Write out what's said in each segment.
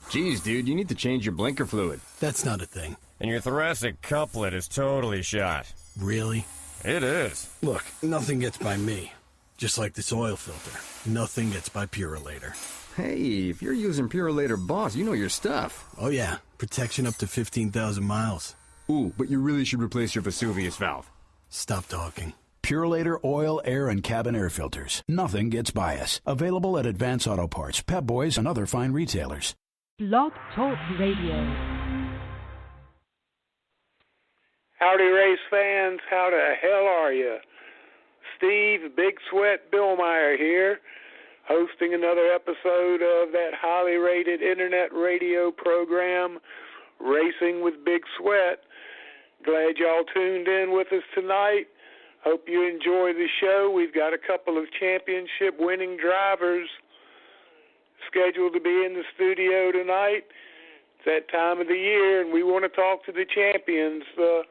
Geez, dude, you need to change your blinker fluid. That's not a thing. And your thoracic couplet is totally shot. Really? It is. Look, nothing gets by me. Just like this oil filter. Nothing gets by Purolator. Hey, if you're using Purolator Boss, you know your stuff. Oh yeah, protection up to 15,000 miles. Ooh, but you really should replace your Vesuvius valve. Stop talking. Purolator oil, air, and cabin air filters. Nothing gets by us. Available at Advance Auto Parts, Pep Boys, and other fine retailers. Blog Talk Radio. Howdy, race fans. How the hell are you? Steve Big Sweat Billmyer here, hosting another episode of that highly rated internet radio program, Racing with Big Sweat. Glad y'all tuned in with us tonight. Hope you enjoy the show. We've got a couple of championship-winning drivers scheduled to be in the studio tonight. It's that time of the year, and we want to talk to the champions, the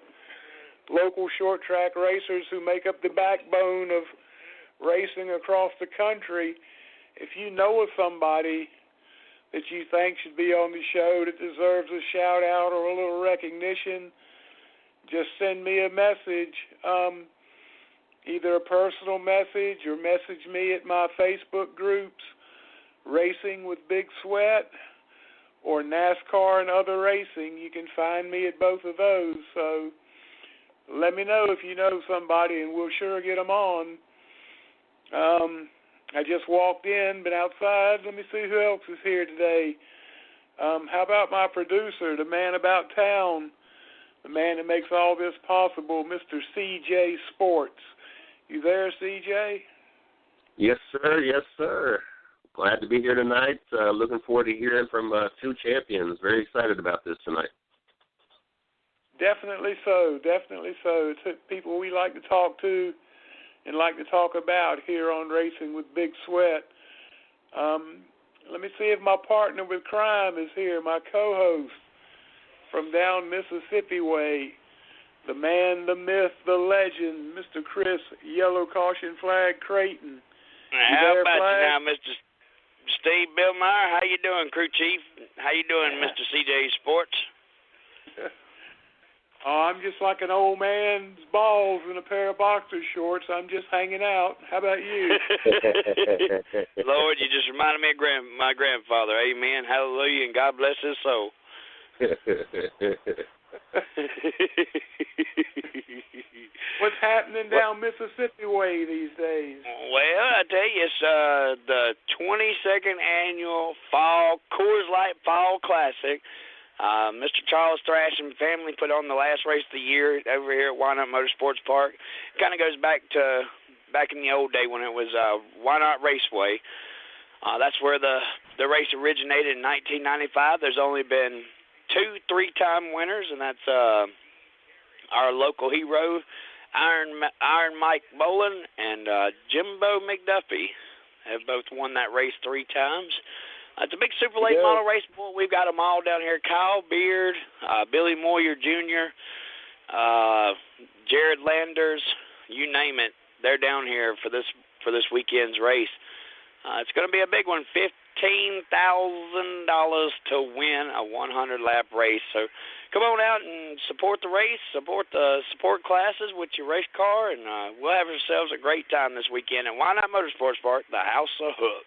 local short track racers who make up the backbone of racing across the country. If you know of somebody that you think should be on the show that deserves a shout out or a little recognition, just send me a message, either a personal message or message me at my Facebook groups, Racing with Big Sweat or NASCAR and Other Racing. You can find me at both of those. So let me know if you know somebody, and we'll sure get them on. I just walked in, been outside. Let me see who else is here today. How about my producer, the man about town, the man that makes all this possible, Mr. CJ Sports. You there, CJ? Yes, sir. Yes, sir. Glad to be here tonight. Looking forward to hearing from two champions. Very excited about this tonight. Definitely so. Definitely so. It's people we like to talk to and like to talk about here on Racing with Big Sweat. Let me see if my partner with crime is here, my co-host from down Mississippi way, the man, the myth, the legend, Mr. Chris, Yellow Caution Flag Creighton. How about you now, Mr. Steve Billmyer? How you doing, crew chief? How you doing, Mr. CJ Sports? Oh, I'm just like an old man's balls in a pair of boxer shorts. I'm just hanging out. How about you? Lord, you just reminded me of my grandfather. Amen. Hallelujah, and God bless his soul. What's happening down Mississippi way these days? Well, I tell you, it's the 22nd annual Coors Light Fall Classic. Mr. Charles Thrash and family put on the last race of the year over here at Why Not Motorsports Park. Kind of goes back in the old day when it was Why Not Raceway. That's where the race originated in 1995. There's only been 2 3-time winners, and that's our local hero, Iron Mike Bolin and Jimbo McDuffie have both won that race 3 times. It's a big Super Late model race. We've got them all down here. Kyle Beard, Billy Moyer Jr., Jared Landers, you name it. They're down here for this weekend's race. It's going to be a big one, $15,000 to win a 100-lap race. So come on out and support the race, support the support classes with your race car, and we'll have ourselves a great time this weekend at Why Not Motorsports Park, the House of Hook.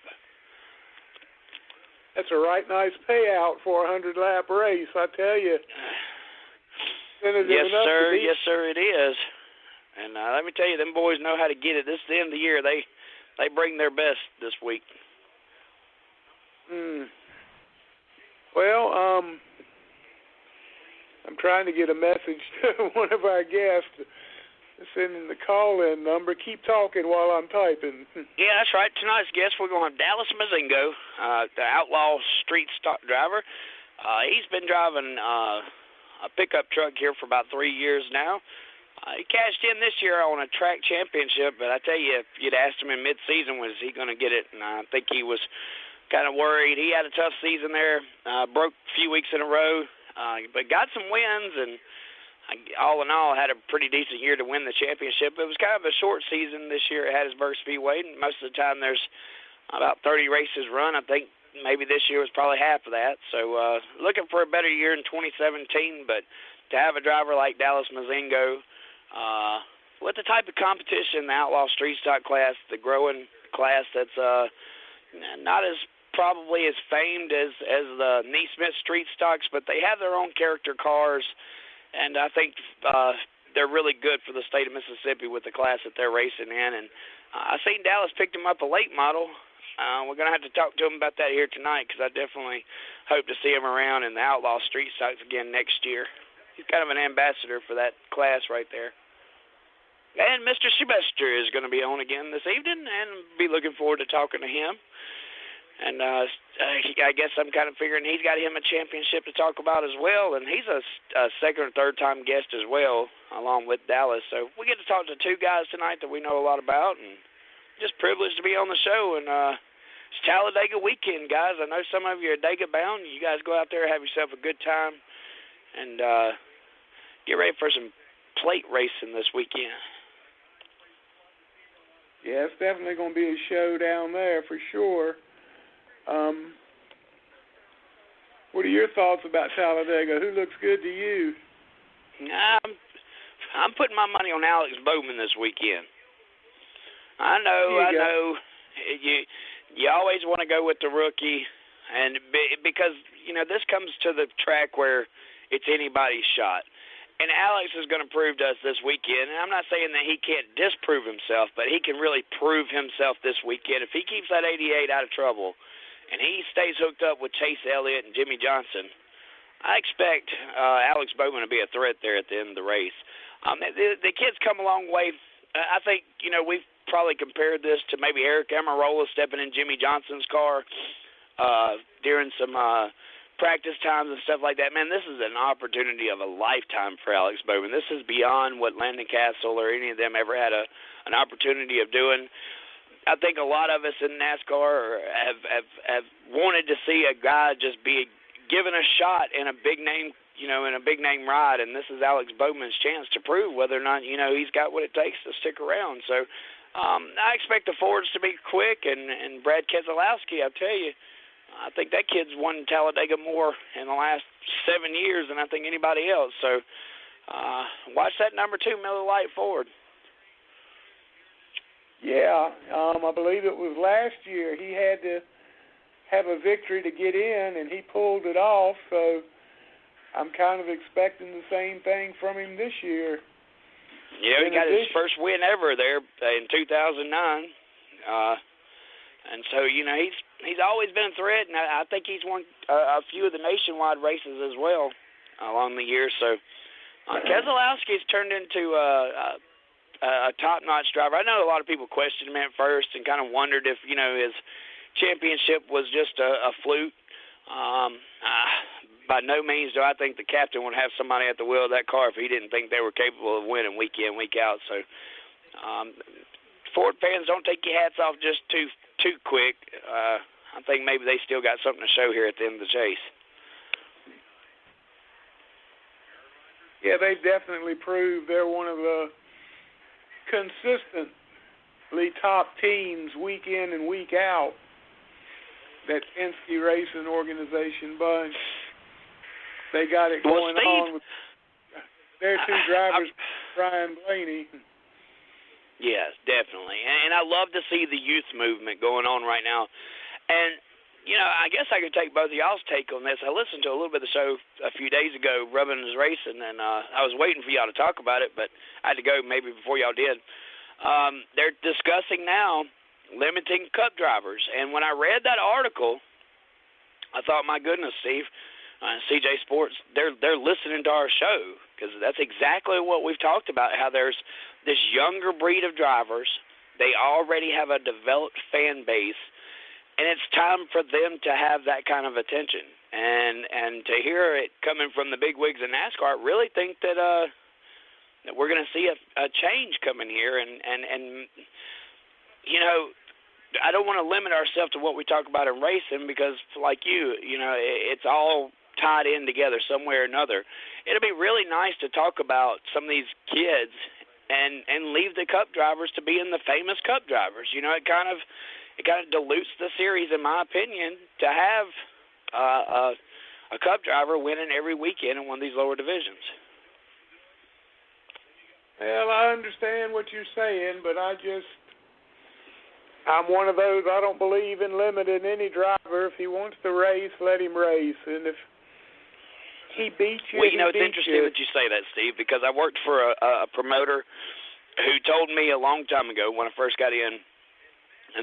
That's a right nice payout for a 100-lap race, I tell you. Yes, sir. Yes, sir, it is. And let me tell you, them boys know how to get it. This is the end of the year. They bring their best this week. Well, I'm trying to get a message to one of our guests. Send in the call-in number. Keep talking while I'm typing. Yeah, that's right. Tonight's guest, we're going to have Dallas Mozingo, the Outlaw street stock driver. He's been driving a pickup truck here for about 3 years now. He cashed in this year on a track championship, but I tell you, if you'd asked him in mid-season, was he going to get it? And I think he was kind of worried. He had a tough season there, broke a few weeks in a row, but got some wins, and all in all, had a pretty decent year to win the championship. It was kind of a short season this year at Hattiesburg Speedway, and most of the time there's about 30 races run. I think maybe this year was probably half of that. So looking for a better year in 2017, but to have a driver like Dallas Mozingo with the type of competition, the Outlaw Street Stock class, the growing class that's not as probably as famed as the Neesmith Street Stocks, but they have their own character cars, and I think they're really good for the state of Mississippi with the class that they're racing in. And I seen Dallas picked him up a late model. We're going to have to talk to him about that here tonight, because I definitely hope to see him around in the Outlaw Street Stocks again next year. He's kind of an ambassador for that class right there. And Mr. Shebester is going to be on again this evening, and be looking forward to talking to him. And I guess I'm kind of figuring he's got him a championship to talk about as well, and he's a second or third time guest as well, along with Dallas. So we get to talk to two guys tonight that we know a lot about, and just privileged to be on the show. And it's Talladega weekend, guys. I know some of you are Dega bound. You guys go out there, have yourself a good time, and get ready for some plate racing this weekend. Yeah, it's definitely going to be a show down there for sure. What are your thoughts about Talladega? Who looks good to you? I'm putting my money on Alex Bowman this weekend. I know. You always want to go with the rookie, and because this comes to the track where it's anybody's shot. And Alex is going to prove to us this weekend, and I'm not saying that he can't disprove himself, but he can really prove himself this weekend. If he keeps that 88 out of trouble, and he stays hooked up with Chase Elliott and Jimmy Johnson, I expect Alex Bowman to be a threat there at the end of the race. The kid's come a long way. I think, we've probably compared this to maybe Eric Amarola stepping in Jimmy Johnson's car during some practice times and stuff like that. Man, this is an opportunity of a lifetime for Alex Bowman. This is beyond what Landon Castle or any of them ever had an opportunity of doing. I think a lot of us in NASCAR have wanted to see a guy just be given a shot in a big name, in a big name ride, and this is Alex Bowman's chance to prove whether or not he's got what it takes to stick around. So I expect the Fords to be quick, and Brad Keselowski, I tell you, I think that kid's won Talladega more in the last 7 years than I think anybody else. So watch that number 2 Miller Lite Ford. Yeah, I believe it was last year. He had to have a victory to get in, and he pulled it off. So I'm kind of expecting the same thing from him this year. Yeah, he got his first win ever there in 2009. And so, he's always been a threat, and I think he's won a few of the nationwide races as well along the years. So Keselowski's turned into a top-notch driver. I know a lot of people questioned him at first and kind of wondered if, his championship was just a fluke. By no means do I think the captain would have somebody at the wheel of that car if he didn't think they were capable of winning week in, week out. So Ford fans, don't take your hats off just too quick. I think maybe they still got something to show here at the end of the chase. Yeah, they definitely proved they're one of the consistently top teams week in and week out, that Penske Racing organization bunch. They got it going on with their two drivers, Brian Blaney. Yes, definitely. And I love to see the youth movement going on right now. And, I guess I could take both of y'all's take on this. I listened to a little bit of the show a few days ago, Rubbin' is Racing, and I was waiting for y'all to talk about it, but I had to go maybe before y'all did. They're discussing now limiting Cup drivers. And when I read that article, I thought, my goodness, Steve, CJ Sports, they're listening to our show, because that's exactly what we've talked about, how there's this younger breed of drivers. They already have a developed fan base, and it's time for them to have that kind of attention. And to hear it coming from the big wigs in NASCAR, I really think that we're going to see a change coming here. And I don't want to limit ourselves to what we talk about in racing, because like it's all tied in together some way or another. It'll be really nice to talk about some of these kids and leave the Cup drivers to being the famous Cup drivers. it kind of dilutes the series, in my opinion, to have a Cup driver winning every weekend in one of these lower divisions. Well, I understand what you're saying, but I'm one of those, I don't believe in limiting any driver. If he wants to race, let him race. And if he beats you, well, it's interesting that you say that, Steve, because I worked for a promoter who told me a long time ago when I first got in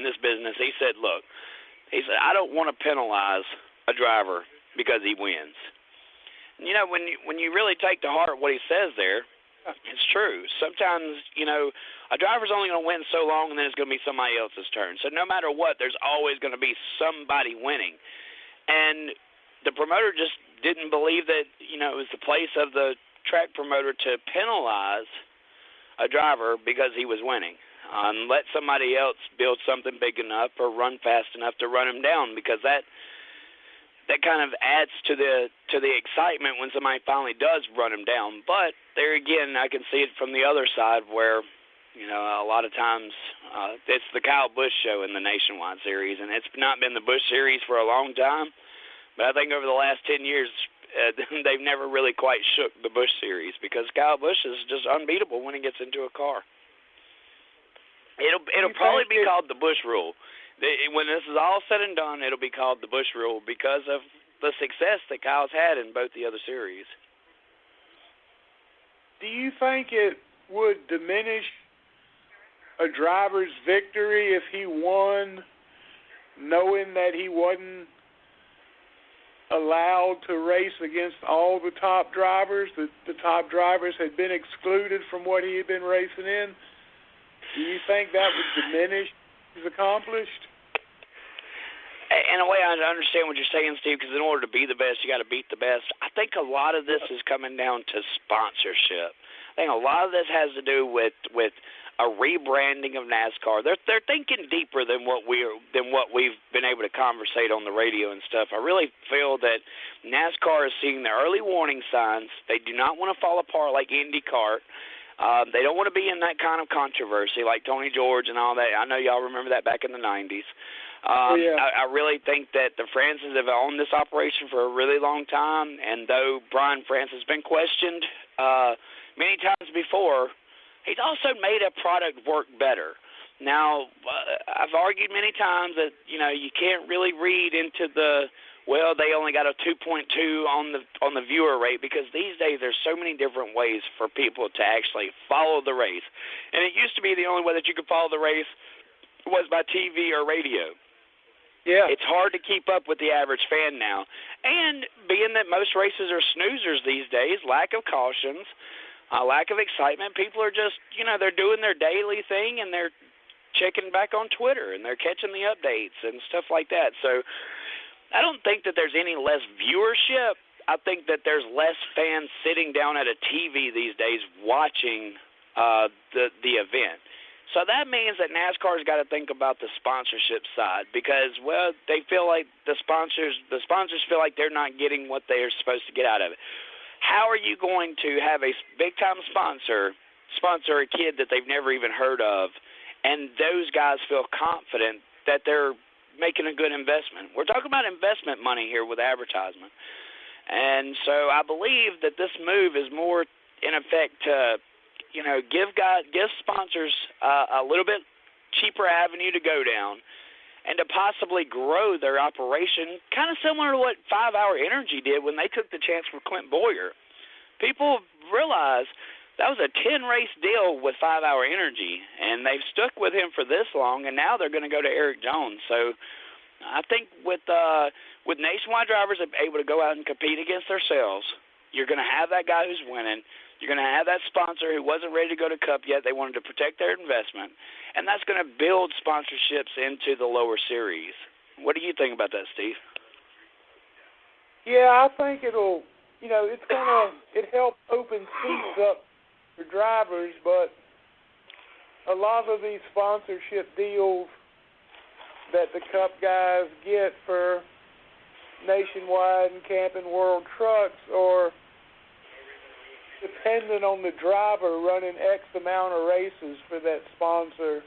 this business, he said, look, I don't want to penalize a driver because he wins. And, when you really take to heart what he says there, it's true. Sometimes, a driver's only going to win so long, and then it's going to be somebody else's turn. So no matter what, there's always going to be somebody winning. And the promoter just didn't believe that, it was the place of the track promoter to penalize a driver because he was winning. Let somebody else build something big enough or run fast enough to run him down, because that kind of adds to the excitement when somebody finally does run him down. But there again, I can see it from the other side where, a lot of times it's the Kyle Busch show in the Nationwide Series, and it's not been the Busch Series for a long time. But I think over the last 10 years, they've never really quite shook the Busch Series, because Kyle Busch is just unbeatable when he gets into a car. It'll probably be called the Busch Rule. When this is all said and done, it'll be called the Busch Rule because of the success that Kyle's had in both the other series. Do you think it would diminish a driver's victory if he won knowing that he wasn't allowed to race against all the top drivers, that the top drivers had been excluded from what he had been racing in? Do you think that would diminish his accomplished? In a way, I understand what you're saying, Steve, because in order to be the best, you got to beat the best. I think a lot of this is coming down to sponsorship. I think a lot of this has to do with a rebranding of NASCAR. They're thinking deeper than what we've been able to conversate on the radio and stuff. I really feel that NASCAR is seeing the early warning signs. They do not want to fall apart like IndyCar. They don't want to be in that kind of controversy like Tony George and all that. I know y'all remember that back in the 90s. I really think that the Francis have owned this operation for a really long time, and though Brian France has been questioned many times before, he's also made a product work better. Now, I've argued many times that, you can't really read into they only got a 2.2 on the viewer rate, because these days there's so many different ways for people to actually follow the race. And it used to be the only way that you could follow the race was by TV or radio. Yeah. It's hard to keep up with the average fan now. And being that most races are snoozers these days, lack of cautions, lack of excitement, people are just, they're doing their daily thing, and they're checking back on Twitter, and they're catching the updates and stuff like that. So I don't think that there's any less viewership. I think that there's less fans sitting down at a TV these days watching the event. So that means that NASCAR's got to think about the sponsorship side, because, they feel like the sponsors feel like they're not getting what they're supposed to get out of it. How are you going to have a big-time sponsor a kid that they've never even heard of, and those guys feel confident that they're making a good investment? We're talking about investment money here with advertisement. And so I believe that this move is more in effect to give sponsors a little bit cheaper avenue to go down, and to possibly grow their operation, kind of similar to what 5 Hour Energy did when they took the chance for Clint Boyer. People realize that was a 10-race deal with 5 Hour Energy, and they've stuck with him for this long, and now they're going to go to Eric Jones. So I think with nationwide drivers able to go out and compete against themselves, you're going to have that guy who's winning. You're going to have that sponsor who wasn't ready to go to Cup yet. They wanted to protect their investment. And that's going to build sponsorships into the lower series. What do you think about that, Steve? Yeah, I think it helps open seats up for drivers, but a lot of these sponsorship deals that the Cup guys get for Nationwide and Camping World Trucks are dependent on the driver running X amount of races for that sponsor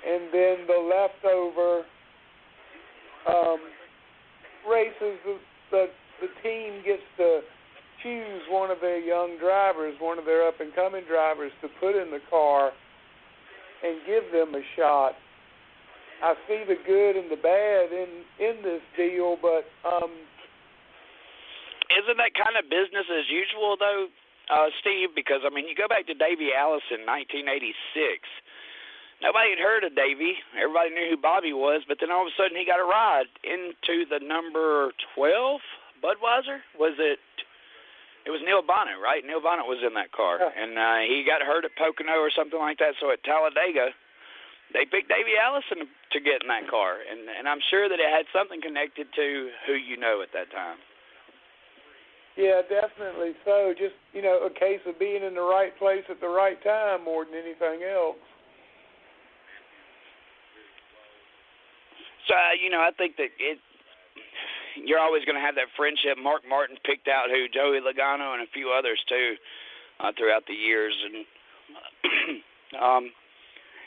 and then the leftover races, the team gets to choose one of their young drivers, one of their up-and-coming drivers, to put in the car and give them a shot. I see the good and the bad in this deal, but isn't that kind of business as usual, though, Steve? Because, I mean, you go back to Davey Allison, 1986. Nobody had heard of Davey. Everybody knew who Bobby was, but then all of a sudden he got a ride into the number 12 Budweiser. It was Neil Bonnet, right? Neil Bonnet was in that car, and he got hurt at Pocono or something like that. So at Talladega, they picked Davey Allison to get in that car, and I'm sure that it had something connected to who you know at that time. Yeah, definitely so. Just, a case of being in the right place at the right time more than anything else. So, I think that you're always going to have that friendship. Mark Martin picked out Joey Logano and a few others, too, throughout the years. And,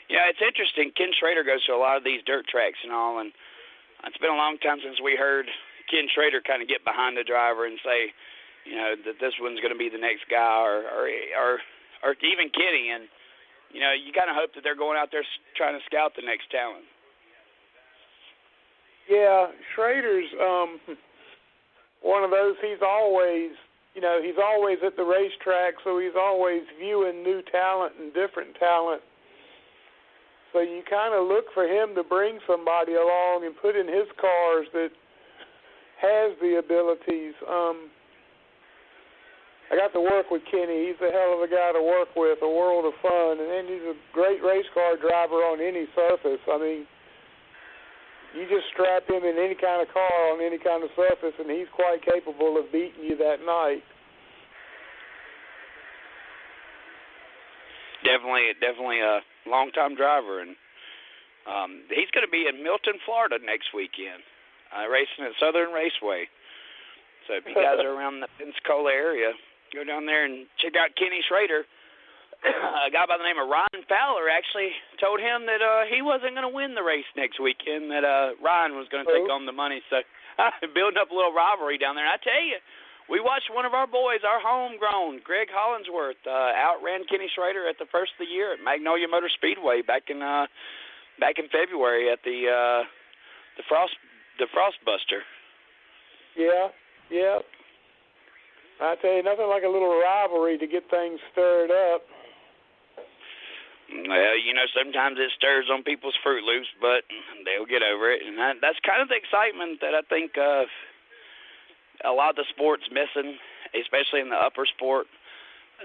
it's interesting. Ken Schrader goes to a lot of these dirt tracks and all, and it's been a long time since we heard Ken Schrader kind of get behind the driver and say, that this one's going to be the next guy, or even Kenny. And, you kind of hope that they're going out there trying to scout the next talent. Yeah, Schrader's one of those. He's always at the racetrack, so he's always viewing new talent and different talent. So you kind of look for him to bring somebody along and put in his cars that has the abilities. I got to work with Kenny. He's a hell of a guy to work with, a world of fun, and then he's a great race car driver on any surface. I mean, you just strap him in any kind of car on any kind of surface, and he's quite capable of beating you that night. Definitely a long-time driver, and he's going to be in Milton, Florida next weekend, racing at Southern Raceway. So if you guys are around the Pensacola area, go down there and check out Kenny Schrader. A guy by the name of Ryan Fowler actually told him that he wasn't going to win the race next weekend, that Ryan was going to take home the money. So building up a little rivalry down there. And I tell you, we watched one of our boys, our homegrown, Greg Hollingsworth, outran Kenny Schrader at the first of the year at Magnolia Motor Speedway back in February at the Frostbuster. Yeah. I tell you, nothing like a little rivalry to get things stirred up. Well, sometimes it stirs on people's Fruit Loops, but they'll get over it. And that's kind of the excitement that I think a lot of the sport's missing, especially in the upper sport.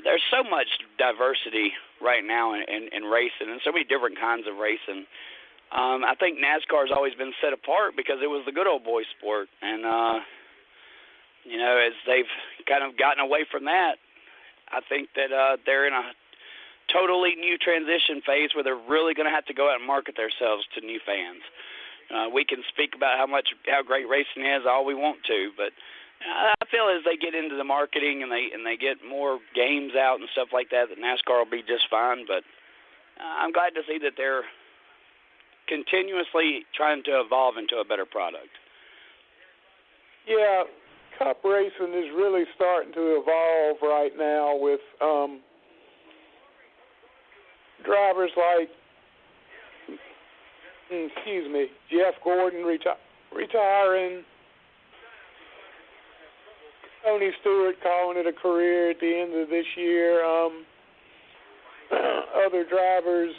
There's so much diversity right now in racing and so many different kinds of racing. I think NASCAR's always been set apart because it was the good old boy sport. And, as they've kind of gotten away from that, I think that they're in a totally new transition phase where they're really going to have to go out and market themselves to new fans. We can speak about how great racing is all we want to, but I feel as they get into the marketing and they get more games out and stuff like that NASCAR will be just fine. But I'm glad to see that they're continuously trying to evolve into a better product. Yeah, Cup racing is really starting to evolve right now with drivers like, Jeff Gordon retiring, Tony Stewart calling it a career at the end of this year, other drivers,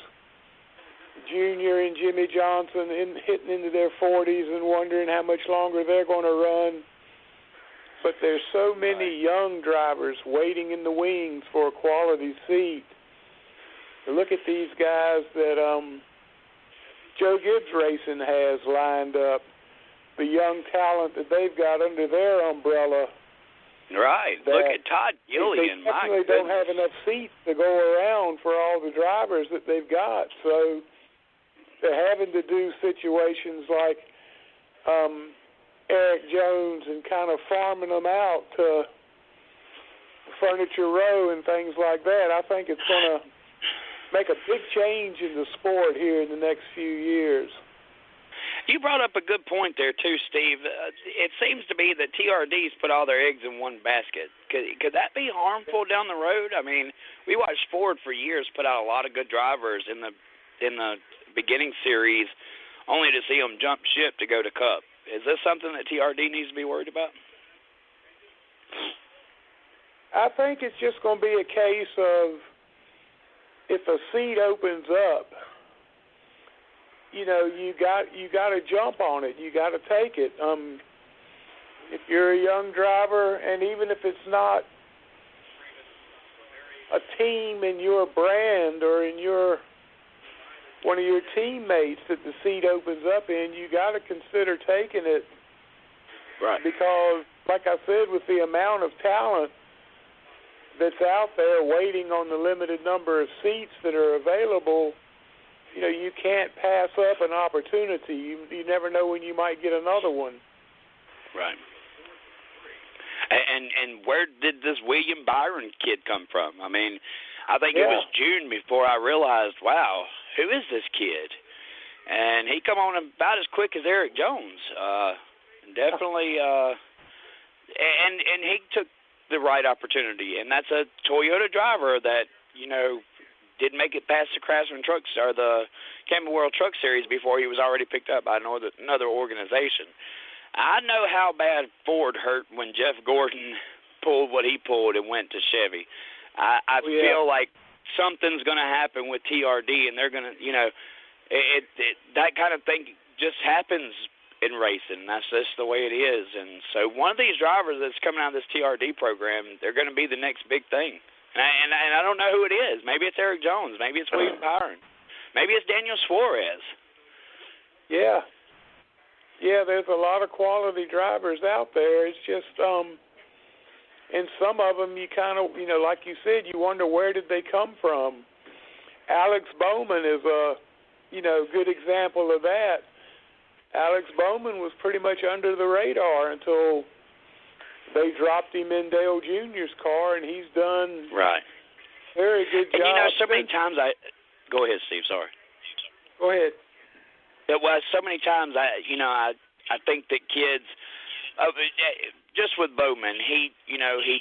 Junior and Jimmy Johnson hitting into their 40s and wondering how much longer they're going to run. But there's so many young drivers waiting in the wings for a quality seat. Look at these guys that Joe Gibbs Racing has lined up, the young talent that they've got under their umbrella. Right. Look at Todd Gillian. They definitely don't have enough seats to go around for all the drivers that they've got. So they're having to do situations like Eric Jones and kind of farming them out to Furniture Row and things like that. I think it's going to make a big change in the sport here in the next few years. You brought up a good point there, too, Steve. It seems to be that TRDs put all their eggs in one basket. Could that be harmful down the road? I mean, we watched Ford for years put out a lot of good drivers in the beginning series, only to see them jump ship to go to Cup. Is this something that TRD needs to be worried about? I think it's just going to be a case of if a seat opens up, you know, you got to jump on it. You got to take it. If you're a young driver, and even if it's not a team in your brand or in your one of your teammates that the seat opens up in, you got to consider taking it. Right. Because, like I said, with the amount of talent that's out there waiting on the limited number of seats that are available, you know, you can't pass up an opportunity. You never know when you might get another one. Right. And where did this William Byron kid come from? I mean, I think it was June before I realized, wow, who is this kid? And he come on about as quick as Eric Jones. Definitely, and he took the right opportunity. And that's a Toyota driver that, you know, didn't make it past the Craftsman Trucks or the Campbell World Truck Series before he was already picked up by another organization. I know how bad Ford hurt when Jeff Gordon pulled what he pulled and went to Chevy. I feel like something's going to happen with TRD, and they're going to, you know, that kind of thing just happens in racing. That's just the way it is. And so one of these drivers that's coming out of this TRD program, they're going to be the next big thing. And I don't know who it is. Maybe it's Eric Jones. Maybe it's William Byron. Maybe it's Daniel Suarez. Yeah. Yeah, there's a lot of quality drivers out there. It's just, and some of them you kind of, you know, like you said, you wonder where did they come from. Alex Bowman is a, you know, good example of that. Alex Bowman was pretty much under the radar until they dropped him in Dale Jr.'s car, and he's done very good job. And, you know, so many times go ahead, Steve, sorry. Go ahead. Well, so many times I think that kids, just with Bowman, he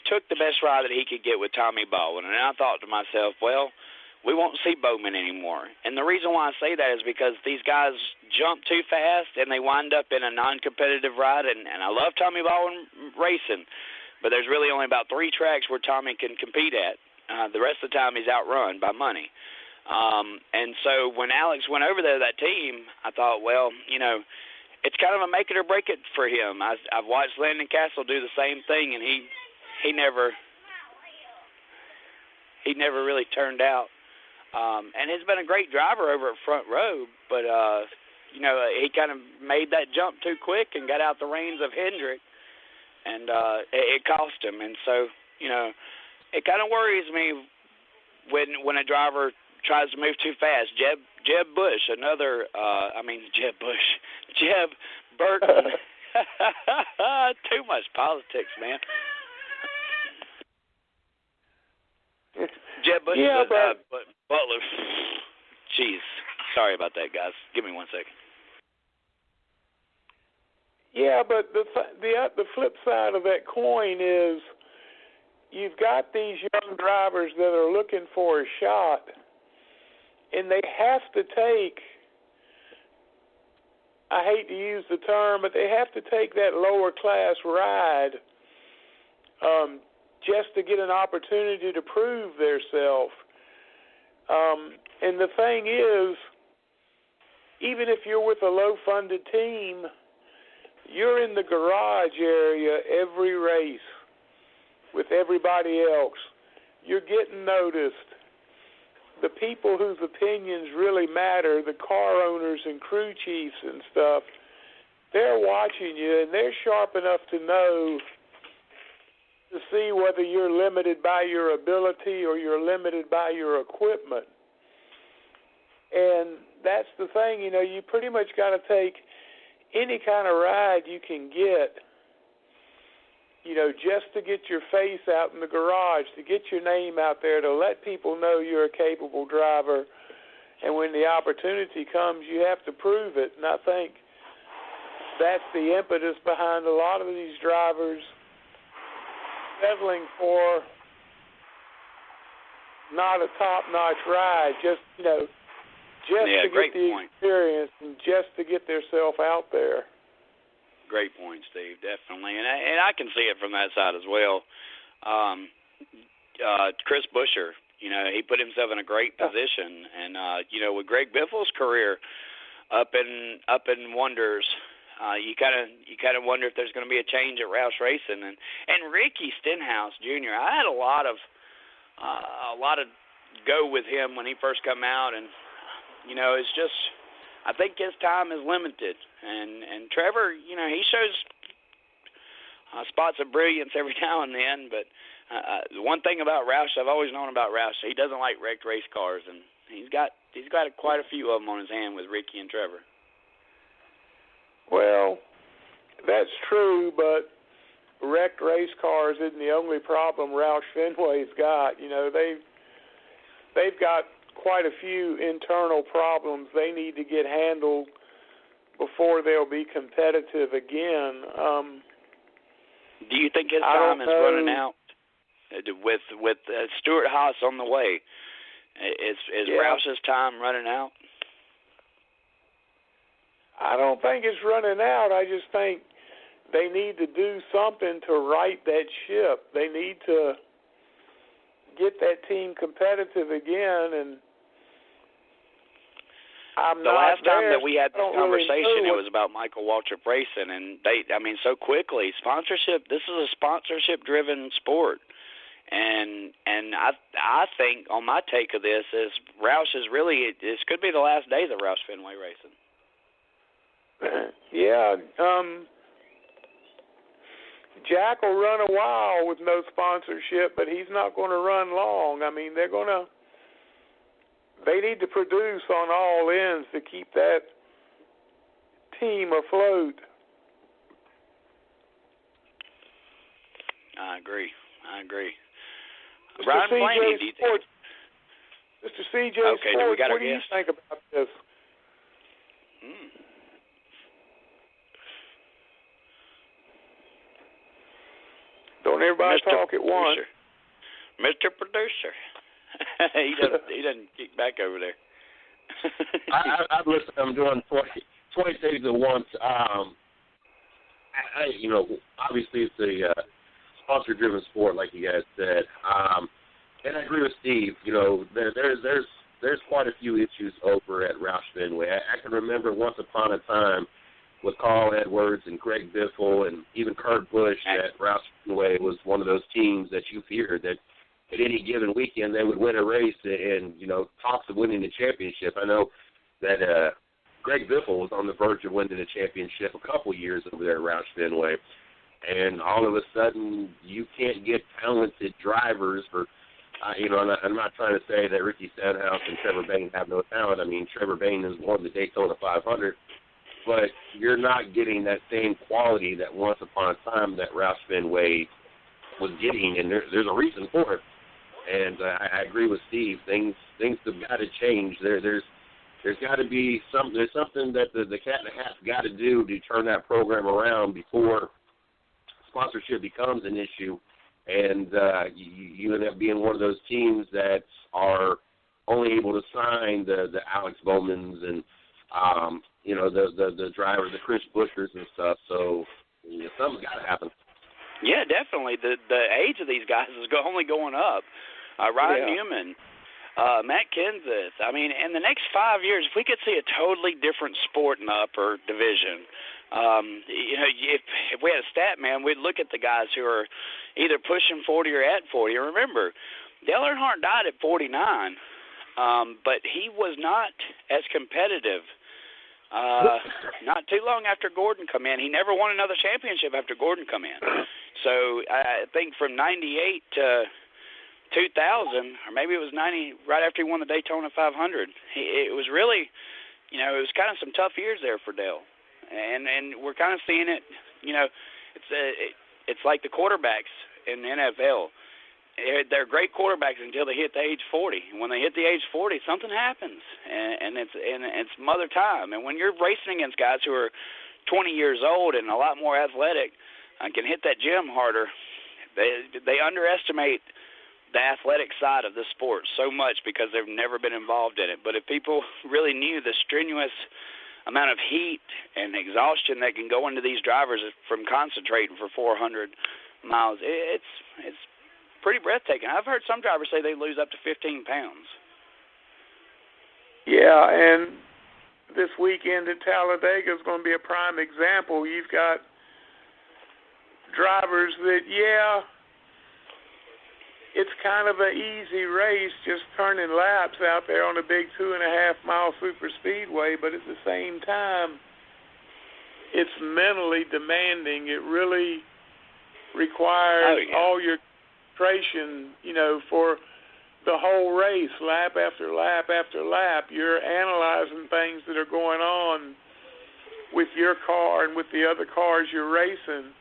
took the best ride that he could get with Tommy Baldwin, and I thought to myself, well, we won't see Bowman anymore. And the reason why I say that is because these guys jump too fast, and they wind up in a non-competitive ride, and I love Tommy Baldwin racing, but there's really only about 3 tracks where Tommy can compete at. The rest of the time he's outrun by money. And so when Alex went over there to that team, I thought, well, you know, it's kind of a make it or break it for him. I've watched Landon Castle do the same thing, and he never really turned out. And he's been a great driver over at Front Row, but you know, he kind of made that jump too quick and got out the reins of Hendrick, and it cost him. And so, you know, it kind of worries me when a driver tries to move too fast. Jeb Burton. Too much politics, man. Jeb Bush, Butler. Jeez, sorry about that, guys. Give me 1 second. Yeah, but the flip side of that coin is you've got these young drivers that are looking for a shot, and they have to take, I hate to use the term, but they have to take that lower class ride just to get an opportunity to prove theirself. And the thing is, even if you're with a low-funded team, you're in the garage area every race with everybody else. You're getting noticed. The people whose opinions really matter, the car owners and crew chiefs and stuff, they're watching you, and they're sharp enough to know to see whether you're limited by your ability or you're limited by your equipment. And that's the thing, you know, you pretty much got to take any kind of ride you can get just to get your face out in the garage, to get your name out there, to let people know you're a capable driver. And when the opportunity comes, you have to prove it. And I think that's the impetus behind a lot of these drivers settling for not a top-notch ride, just to get the experience and just to get themselves out there. Great point, Steve, definitely. And I can see it from that side as well. Chris Buescher, he put himself in a great position. And, with Greg Biffle's career up in wonders, you kind of wonder if there's going to be a change at Roush Racing. And Ricky Stenhouse Jr., I had a lot of go with him when he first come out. And, it's just – I think his time is limited, and Trevor, he shows spots of brilliance every now and then. But the one thing about Roush, I've always known about Roush, he doesn't like wrecked race cars, and he's got quite a few of them on his hand with Ricky and Trevor. Well, that's true, but wrecked race cars isn't the only problem Roush Fenway's got. They've got quite a few internal problems they need to get handled before they'll be competitive again. Do you think his time is running out with Stuart Haas on the way? Is Roush's time running out? I don't think it's running out. I just think they need to do something to right that ship. They need to get that team competitive again, and the last time that we had this conversation, it was about Michael Waltrip Racing, and so quickly, sponsorship. This is a sponsorship-driven sport, and I think on my take of this is Roush is really this could be the last days of Roush Fenway Racing. Yeah, Jack will run a while with no sponsorship, but he's not going to run long. I mean, they need to produce on all ends to keep that team afloat. I agree. Mr. Brian CJ Blaney, Sports. Mr. CJ okay, Sports, what do you think about this? Don't everybody Mr. talk at once. Mr. Producer. he doesn't kick back over there. I've listened. I'm doing 20 cities at once. Obviously it's a sponsor-driven sport, like you guys said. And I agree with Steve. There's quite a few issues over at Roush Fenway. I can remember once upon a time with Carl Edwards and Greg Biffle and even Kurt Busch that Roush Fenway was one of those teams that you feared that at any given weekend they would win a race and talks of winning the championship. I know that Greg Biffle was on the verge of winning the championship a couple years over there at Roush Fenway, and all of a sudden you can't get talented drivers for I'm not trying to say that Ricky Stenhouse and Trevor Bayne have no talent. I mean, Trevor Bayne has won the Daytona 500, but you're not getting that same quality that once upon a time that Roush Fenway was getting, and there's a reason for it. And I agree with Steve. Things have got to change. There's got to be something. There's something that the Cat in the Hat's got to do to turn that program around before sponsorship becomes an issue, and you end up being one of those teams that are only able to sign the Alex Bowmans and the driver, the Chris Buschers and stuff. So something's got to happen. Yeah, definitely. The age of these guys is only going up. Ryan Newman, Matt Kenseth. I mean, in the next 5 years, if we could see a totally different sport in the upper division, if we had a stat man, we'd look at the guys who are either pushing 40 or at 40. And remember, Dale Earnhardt died at 49, but he was not as competitive. Not too long after Gordon come in. He never won another championship after Gordon come in. So I think from 98 to 2000, or maybe it was 90, right after he won the Daytona 500, it was really, it was kind of some tough years there for Dale. And we're kind of seeing it, it's like the quarterbacks in the NFL. They're great quarterbacks until they hit the age 40. And when they hit the age 40, something happens, and it's mother time. And when you're racing against guys who are 20 years old and a lot more athletic and can hit that gym harder, they underestimate the athletic side of the sport so much because they've never been involved in it. But if people really knew the strenuous amount of heat and exhaustion that can go into these drivers from concentrating for 400 miles, it's pretty breathtaking. I've heard some drivers say they lose up to 15 pounds. Yeah, and this weekend at Talladega is going to be a prime example. You've got drivers that, it's kind of an easy race just turning laps out there on a big 2.5-mile super speedway, but at the same time, it's mentally demanding. It really requires all your concentration, for the whole race, lap after lap after lap. You're analyzing things that are going on with your car and with the other cars you're racing.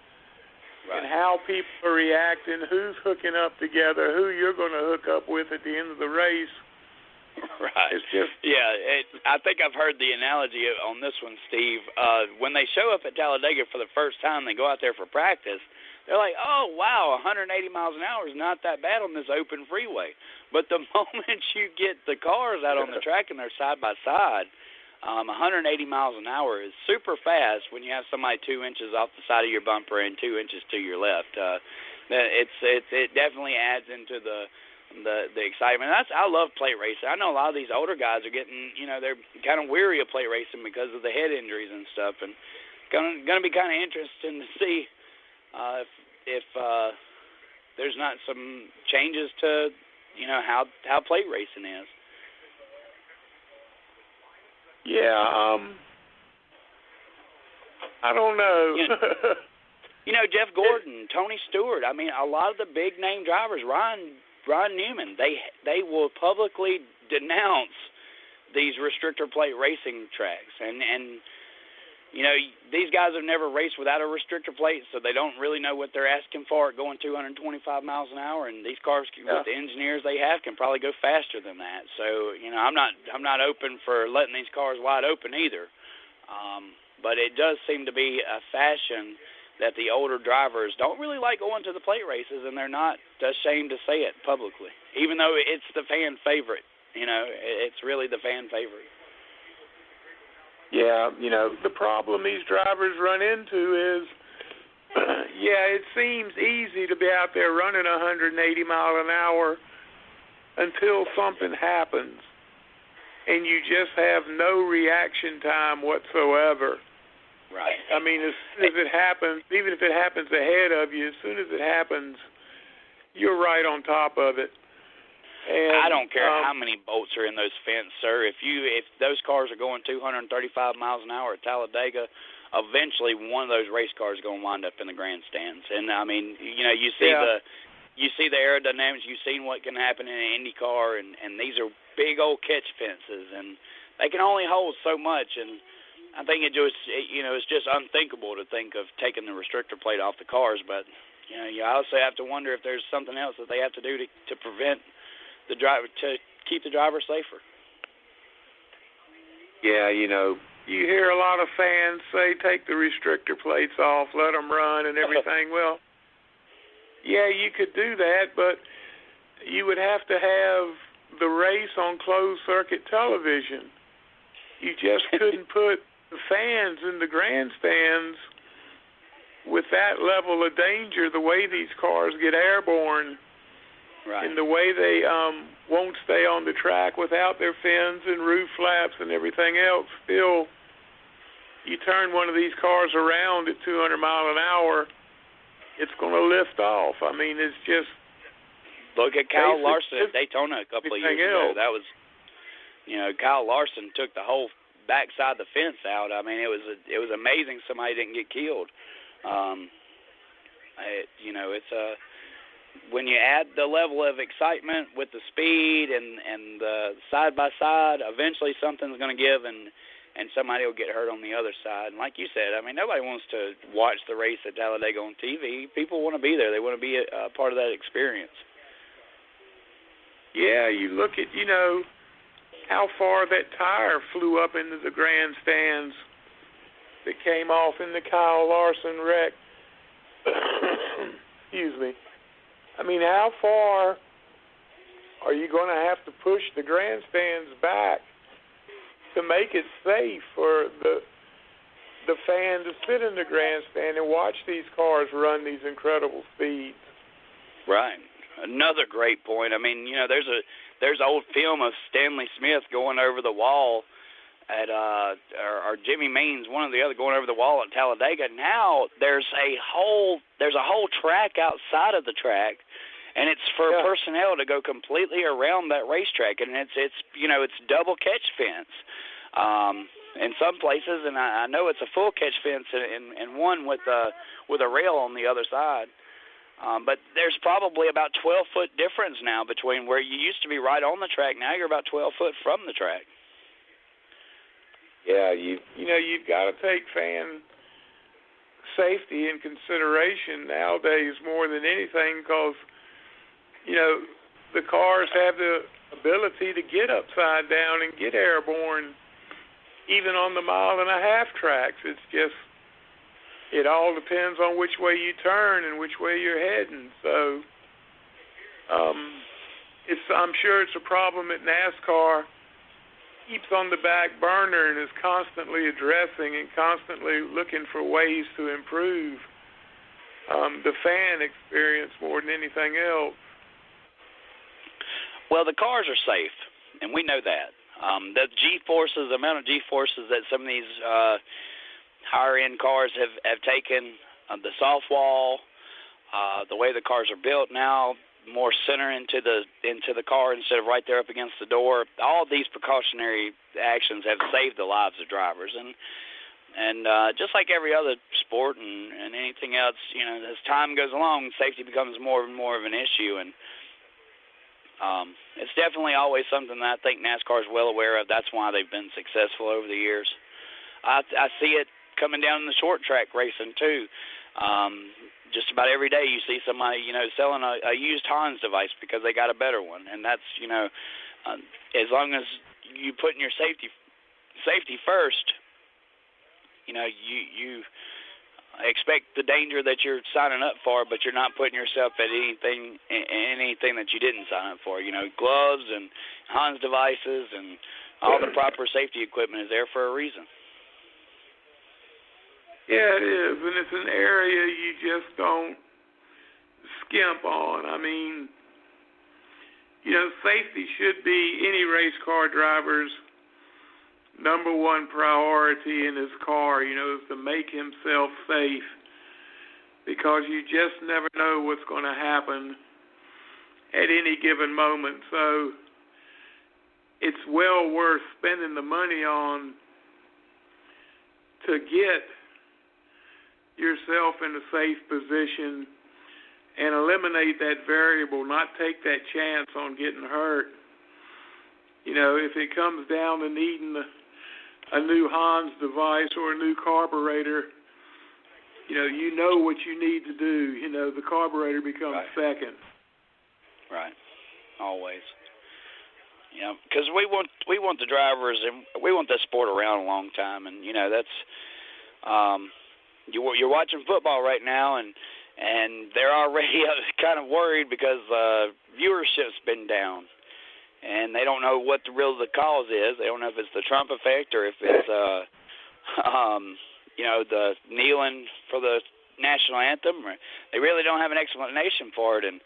Right. And how people are reacting, who's hooking up together, who you're going to hook up with at the end of the race. Right. It's just I think I've heard the analogy on this one, Steve. When they show up at Talladega for the first time, they go out there for practice. They're like, oh, wow, 180 miles an hour is not that bad on this open freeway. But the moment you get the cars out on the track and they're side by side, 180 miles an hour is super fast when you have somebody 2 inches off the side of your bumper and 2 inches to your left. It definitely adds into the excitement. I love plate racing. I know a lot of these older guys are getting, they're kind of weary of plate racing because of the head injuries and stuff. And going to be kind of interesting to see if there's not some changes to, how plate racing is. Yeah, I don't know. Jeff Gordon, Tony Stewart. I mean, a lot of the big name drivers, Ron Newman, they will publicly denounce these restrictor plate racing tracks, and these guys have never raced without a restrictor plate, so they don't really know what they're asking for going 225 miles an hour. And these cars, with the engineers they have, can probably go faster than that. So, I'm not open for letting these cars wide open either. But it does seem to be a fashion that the older drivers don't really like going to the plate races, and they're not ashamed to say it publicly, even though it's the fan favorite. It's really the fan favorite. Yeah, the problem these drivers run into is, it seems easy to be out there running 180 mile an hour until something happens, and you just have no reaction time whatsoever. Right. I mean, as soon as it happens, even if it happens ahead of you, as soon as it happens, you're right on top of it. And I don't care how many bolts are in those fences, sir. If those cars are going 235 miles an hour at Talladega, eventually one of those race cars is going to wind up in the grandstands. And I mean, you see the aerodynamics. You've seen what can happen in an Indy car, and these are big old catch fences, and they can only hold so much. And I think it's just unthinkable to think of taking the restrictor plate off the cars. But you also have to wonder if there's something else that they have to do to prevent the driver, to keep the driver safer. Yeah, you hear a lot of fans say take the restrictor plates off, let them run and everything. Well, yeah, you could do that, but you would have to have the race on closed circuit television. You just couldn't put the fans in the grandstands with that level of danger, the way these cars get airborne. Right. And the way they won't stay on the track without their fins and roof flaps and everything else. Still, you turn one of these cars around at 200 miles an hour, it's going to lift off. I mean, it's just... Look at Kyle Larson at Daytona a couple of years ago. That was, Kyle Larson took the whole backside of the fence out. I mean, it was amazing somebody didn't get killed. It's when you add the level of excitement with the speed and the side-by-side, eventually something's going to give, and and somebody will get hurt on the other side. And like you said, I mean, nobody wants to watch the race at Talladega on TV. People want to be there. They want to be a part of that experience. Yeah, you look at, how far that tire flew up into the grandstands that came off in the Kyle Larson wreck. Excuse me. I mean, how far are you going to have to push the grandstands back to make it safe for the fan to sit in the grandstand and watch these cars run these incredible speeds? Right. Another great point. I mean, there's old film of Stanley Smith going over the wall at or Jimmy Means, one or the other, going over the wall at Talladega. Now there's a whole track outside of the track, and it's for personnel to go completely around that racetrack, and it's double catch fence. In some places, and I know it's a full catch fence and one with a rail on the other side. But there's probably about 12-foot difference now between where you used to be right on the track. Now you're about 12 foot from the track. Yeah, you've got to take fan safety in consideration nowadays more than anything, because the cars have the ability to get upside down and get airborne, even on the 1.5-mile tracks. It's just, it all depends on which way you turn and which way you're heading. So I'm sure it's a problem that NASCAR keeps on the back burner and is constantly addressing and constantly looking for ways to improve the fan experience more than anything else. Well, the cars are safe, and we know that. The amount of G-forces that some of these higher-end cars have taken, the soft wall, the way the cars are built now, more center into the car instead of right there up against the door. All of these precautionary actions have saved the lives of drivers, and just like every other sport and anything else, as time goes along, safety becomes more and more of an issue, and it's definitely always something that I think NASCAR is well aware of. That's why they've been successful over the years. I see it coming down in the short track racing too. Just about every day you see somebody, selling a used Hans device because they got a better one, and that's, as long as you put in your safety first, you expect the danger that you're signing up for, but you're not putting yourself at anything that you didn't sign up for. Gloves and Hans devices and all the proper safety equipment is there for a reason. Yeah, it is, and it's an area you just don't skimp on. I mean, safety should be any race car driver's number one priority in his car, is to make himself safe, because you just never know what's going to happen at any given moment. So it's well worth spending the money on to get yourself in a safe position and eliminate that variable, not take that chance on getting hurt. If it comes down to needing a new Hans device or a new carburetor, you know what you need to do. The carburetor becomes second. Right. Always. Because we want the drivers, and we want this sport around a long time, and that's you're watching football right now, and they're already kind of worried because viewership's been down, and they don't know what the cause is. They don't know if it's the Trump effect or if it's the kneeling for the national anthem. They really don't have an explanation for it, and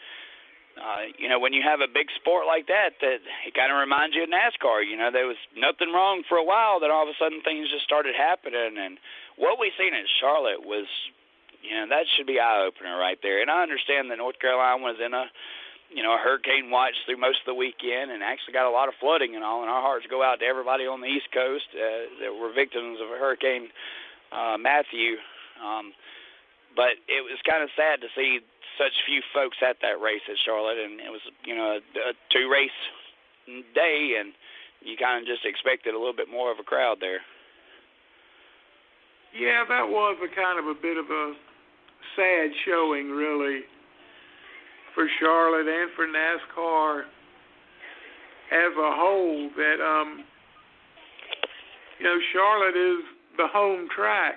when you have a big sport like that it kind of reminds you of NASCAR. There was nothing wrong for a while, then all of a sudden things just started happening, and what we seen at Charlotte was, that should be eye-opener right there. And I understand that North Carolina was in a hurricane watch through most of the weekend and actually got a lot of flooding and all, and our hearts go out to everybody on the East Coast that were victims of Hurricane Matthew. But it was kind of sad to see such few folks at that race at Charlotte, and it was, a two-race day, and you kind of just expected a little bit more of a crowd there. Yeah, that was a kind of a bit of a sad showing, really, for Charlotte and for NASCAR as a whole. That Charlotte is the home track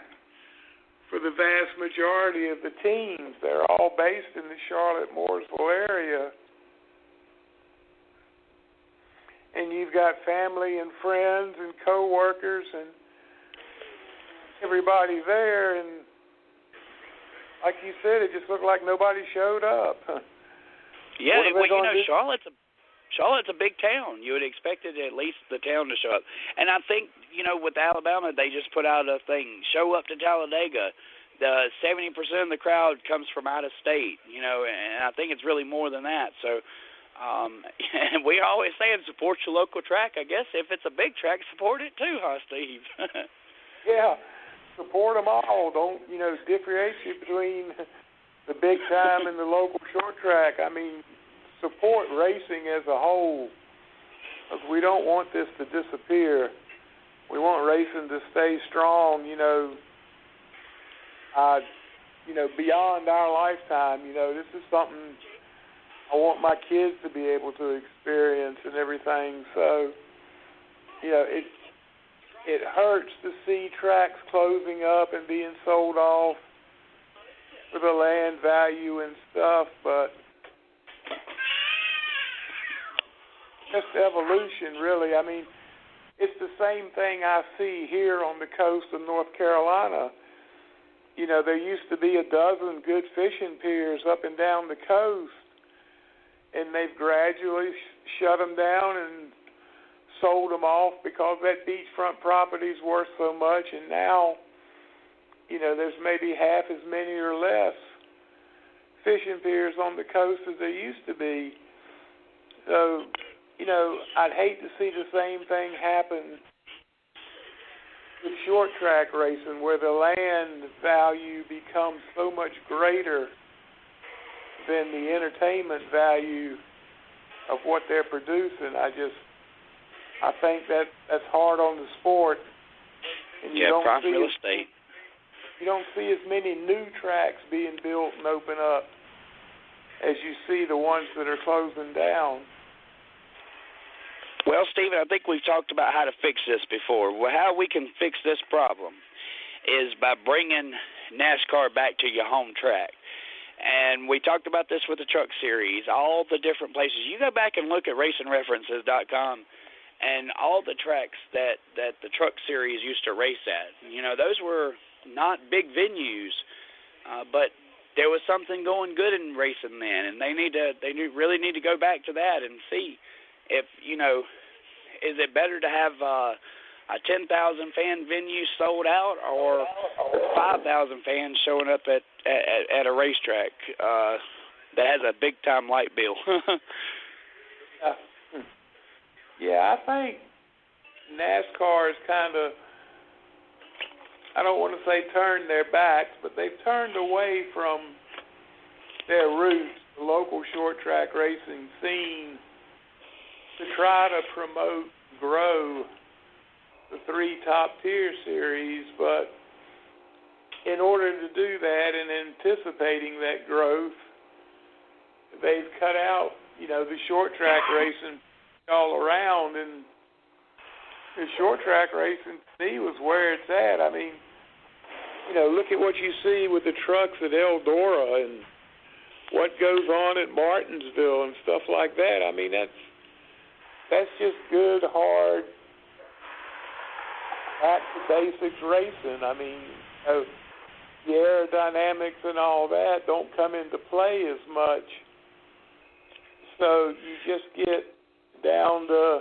for the vast majority of the teams. They're all based in the Charlotte-Mooresville area. And you've got family and friends and co-workers and everybody there. And like you said, it just looked like nobody showed up. Yeah, Charlotte's a big town. You would expect it at least the town to show up. And I think, with Alabama, they just put out a thing, show up to Talladega. The 70% of the crowd comes from out of state, and I think it's really more than that. So and we're always saying support your local track. I guess if it's a big track, support it too, huh, Steve? Yeah, support them all. Don't, differentiate between the big time and the local short track. I mean, support racing as a whole, because we don't want this to disappear. We want racing to stay strong, beyond our lifetime. This is something I want my kids to be able to experience and everything. So, it hurts to see tracks closing up and being sold off for the land value and stuff, but just evolution, really. I mean, it's the same thing I see here on the coast of North Carolina. There used to be a dozen good fishing piers up and down the coast, and they've gradually shut them down and sold them off because that beachfront property is worth so much, and now, there's maybe half as many or less fishing piers on the coast as there used to be. So, I'd hate to see the same thing happen with short track racing, where the land value becomes so much greater than the entertainment value of what they're producing. I think that's hard on the sport. And prime real estate. You don't see as many new tracks being built and open up as you see the ones that are closing down. Well, Stephen, I think we've talked about how to fix this before. Well, how we can fix this problem is by bringing NASCAR back to your home track. And we talked about this with the Truck Series, all the different places. You go back and look at racingreferences.com and all the tracks that the Truck Series used to race at. Those were not big venues, but there was something going good in racing then, and they really need to go back to that and see if, is it better to have a 10,000 fan venue sold out or 5,000 fans showing up at a racetrack that has a big time light bill? Yeah, I think NASCAR has kind of, I don't want to say turned their backs, but they've turned away from their roots, the local short track racing scene, to try to promote, grow the 3 top tier series. But in order to do that and anticipating that growth, they've cut out, the short track racing all around, and the short track racing to me was where it's at. I mean, look at what you see with the trucks at Eldora and what goes on at Martinsville and stuff like that. I mean, that's just good, hard, back to basics racing. I mean, the aerodynamics and all that don't come into play as much. So you just get down to,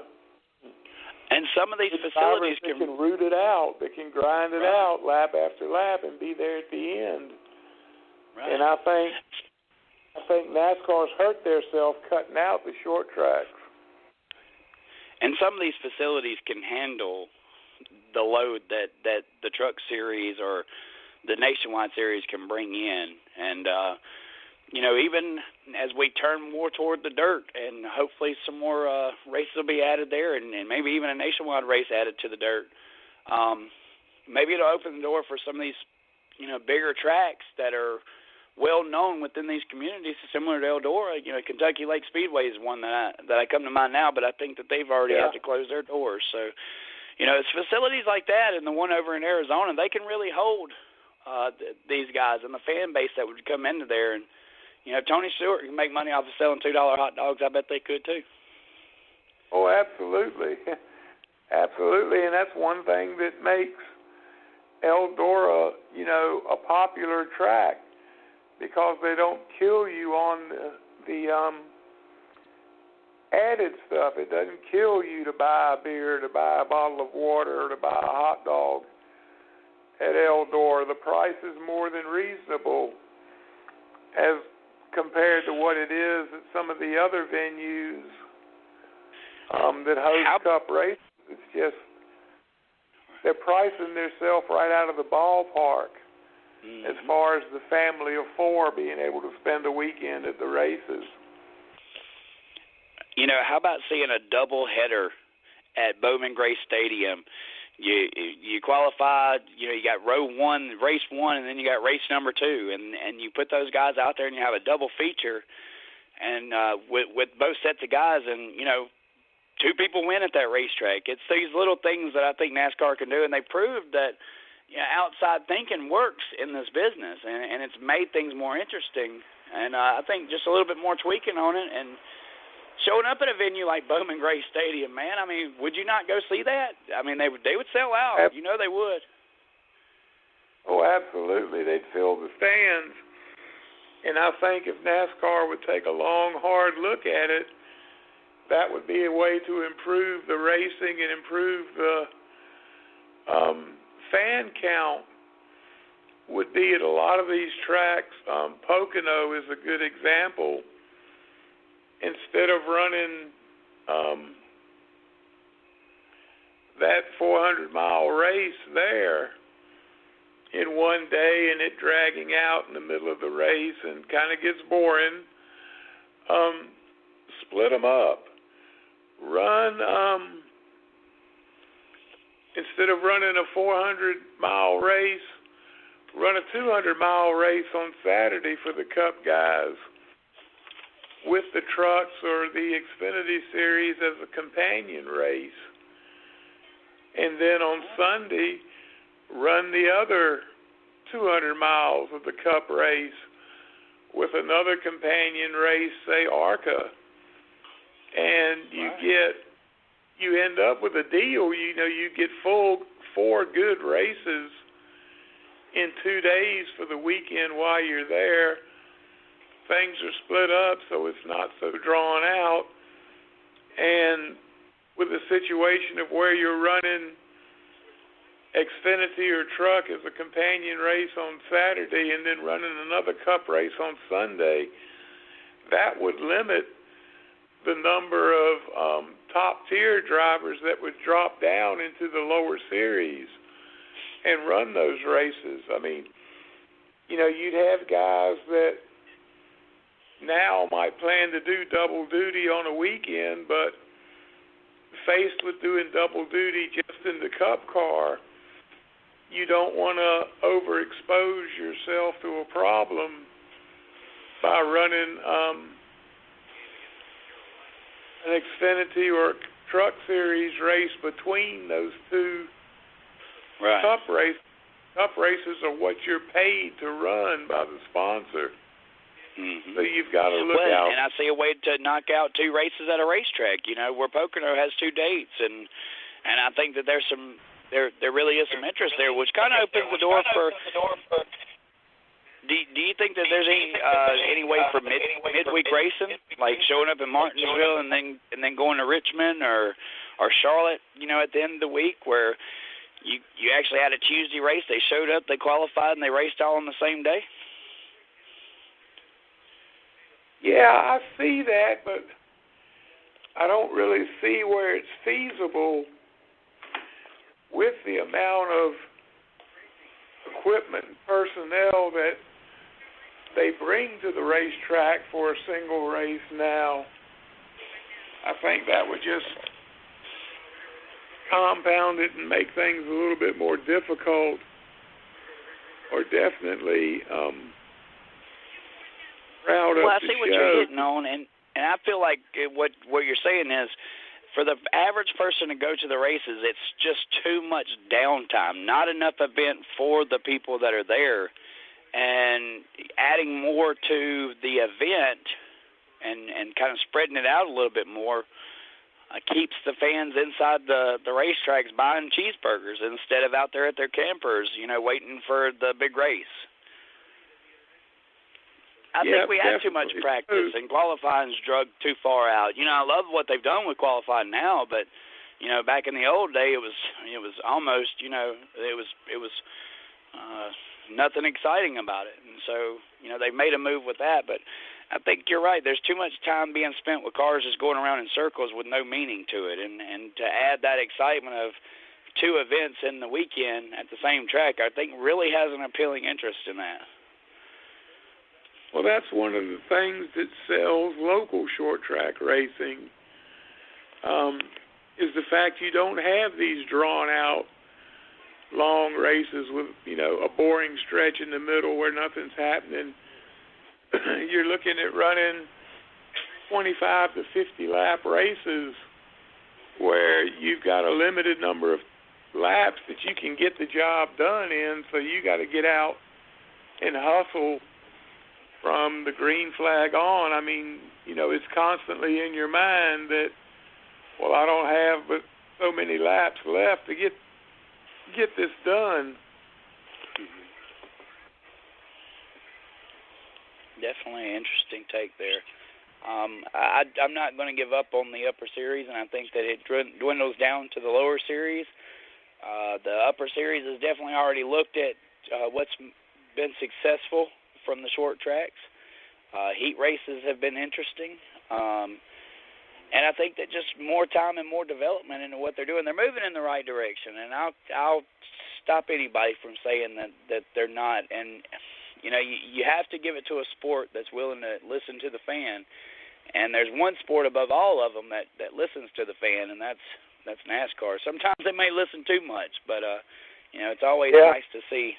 and some of these facilities can root it out, they can grind it out lap after lap and be there at the end. Right. And I think NASCAR's hurt themselves cutting out the short tracks. And some of these facilities can handle the load that the Truck Series or the Nationwide Series can bring in. And even as we turn more toward the dirt, and hopefully some more races will be added there, and maybe even a nationwide race added to the dirt, maybe it'll open the door for some of these, bigger tracks that are well known within these communities, similar to Eldora. Kentucky Lake Speedway is one that I come to mind now, but I think that they've already had to close their doors. So, it's facilities like that and the one over in Arizona, they can really hold these guys and the fan base that would come into there. And, Tony Stewart can make money off of selling $2 hot dogs. I bet they could too. Oh, absolutely. Absolutely, and that's one thing that makes Eldora, a popular track, because they don't kill you on the added stuff. It doesn't kill you to buy a beer, to buy a bottle of water, or to buy a hot dog at Eldora. The price is more than reasonable as compared to what it is at some of the other venues that host Cup races. It's just they're pricing themselves right out of the ballpark as far as the family of four being able to spend a weekend at the races. How about seeing a double header at Bowman Gray Stadium? You qualified, you got race one, and then you got race number 2, and you put those guys out there and you have a double feature, and with both sets of guys, and 2 people win at that racetrack. It's these little things that I think NASCAR can do, and they proved that outside thinking works in this business, and it's made things more interesting. And I think just a little bit more tweaking on it and showing up at a venue like Bowman Gray Stadium, man. I mean, would you not go see that? I mean, they would sell out. They would. Oh, absolutely. They'd fill the stands. And I think if NASCAR would take a long, hard look at it, that would be a way to improve the racing and improve the fan count. Would be at a lot of these tracks. Pocono is a good example. Instead of running that 400-mile race there in one day and it dragging out in the middle of the race and kind of gets boring, split them up. Run, instead of running a 400-mile race, run a 200-mile race on Saturday for the Cup guys with the trucks or the Xfinity Series as a companion race. And then on Sunday, run the other 200 miles of the Cup race with another companion race, say ARCA. And you end up with a deal, you get 4 good races in 2 days for the weekend while you're there. Things are split up so it's not so drawn out. And with a situation of where you're running Xfinity or truck as a companion race on Saturday and then running another Cup race on Sunday, that would limit the number of top-tier drivers that would drop down into the lower series and run those races. I mean, you'd have guys that now might plan to do double duty on a weekend, but faced with doing double duty just in the Cup car, you don't want to overexpose yourself to a problem by running an Xfinity or Truck Series race between those two Cup races. Cup races are what you're paid to run by the sponsor. So you've got to look out. And I see a way to knock out 2 races at a racetrack, where Pocono has 2 dates, and I think that there really is some interest there, which kind of opens the door for. Do you think that there's any way for midweek racing, like showing up in Martinsville and then going to Richmond or Charlotte, at the end of the week, where you actually had a Tuesday race, they showed up, they qualified, and they raced all on the same day? Yeah, I see that, but I don't really see where it's feasible with the amount of equipment and personnel that they bring to the racetrack for a single race now. I think that would just compound it and make things a little bit more difficult, or definitely route Well, up I the see what show. you're hitting on, and I feel like what you're saying is, for the average person to go to the races, it's just too much downtime, not enough event for the people that are there, and adding more to the event and kind of spreading it out a little bit more keeps the fans inside the racetracks buying cheeseburgers instead of out there at their campers, waiting for the big race. I think we had too much practice, and qualifying's drugged too far out. I love what they've done with qualifying now, but back in the old day, it was almost it was nothing exciting about it, and so they made a move with that. But I think you're right. There's too much time being spent with cars just going around in circles with no meaning to it, and to add that excitement of two events in the weekend at the same track, I think really has an appealing interest in that. Well, that's one of the things that sells local short track racing, is the fact you don't have these drawn out long races with, a boring stretch in the middle where nothing's happening. You're looking at running 25 to 50 lap races where you've got a limited number of laps that you can get the job done in, so you got to get out and hustle from the green flag on. I mean, it's constantly in your mind that, well, I don't have but so many laps left to get this done. Definitely an interesting take there. I'm not going to give up on the upper series, and I think that it dwindles down to the lower series. The upper series has definitely already looked at what's been successful from the short tracks. Heat races have been interesting. And I think that just more time and more development into what they're doing, they're moving in the right direction. And I'll stop anybody from saying that they're not. And, you have to give it to a sport that's willing to listen to the fan. And there's one sport above all of them that listens to the fan, and that's NASCAR. Sometimes they may listen too much, but, it's always nice to see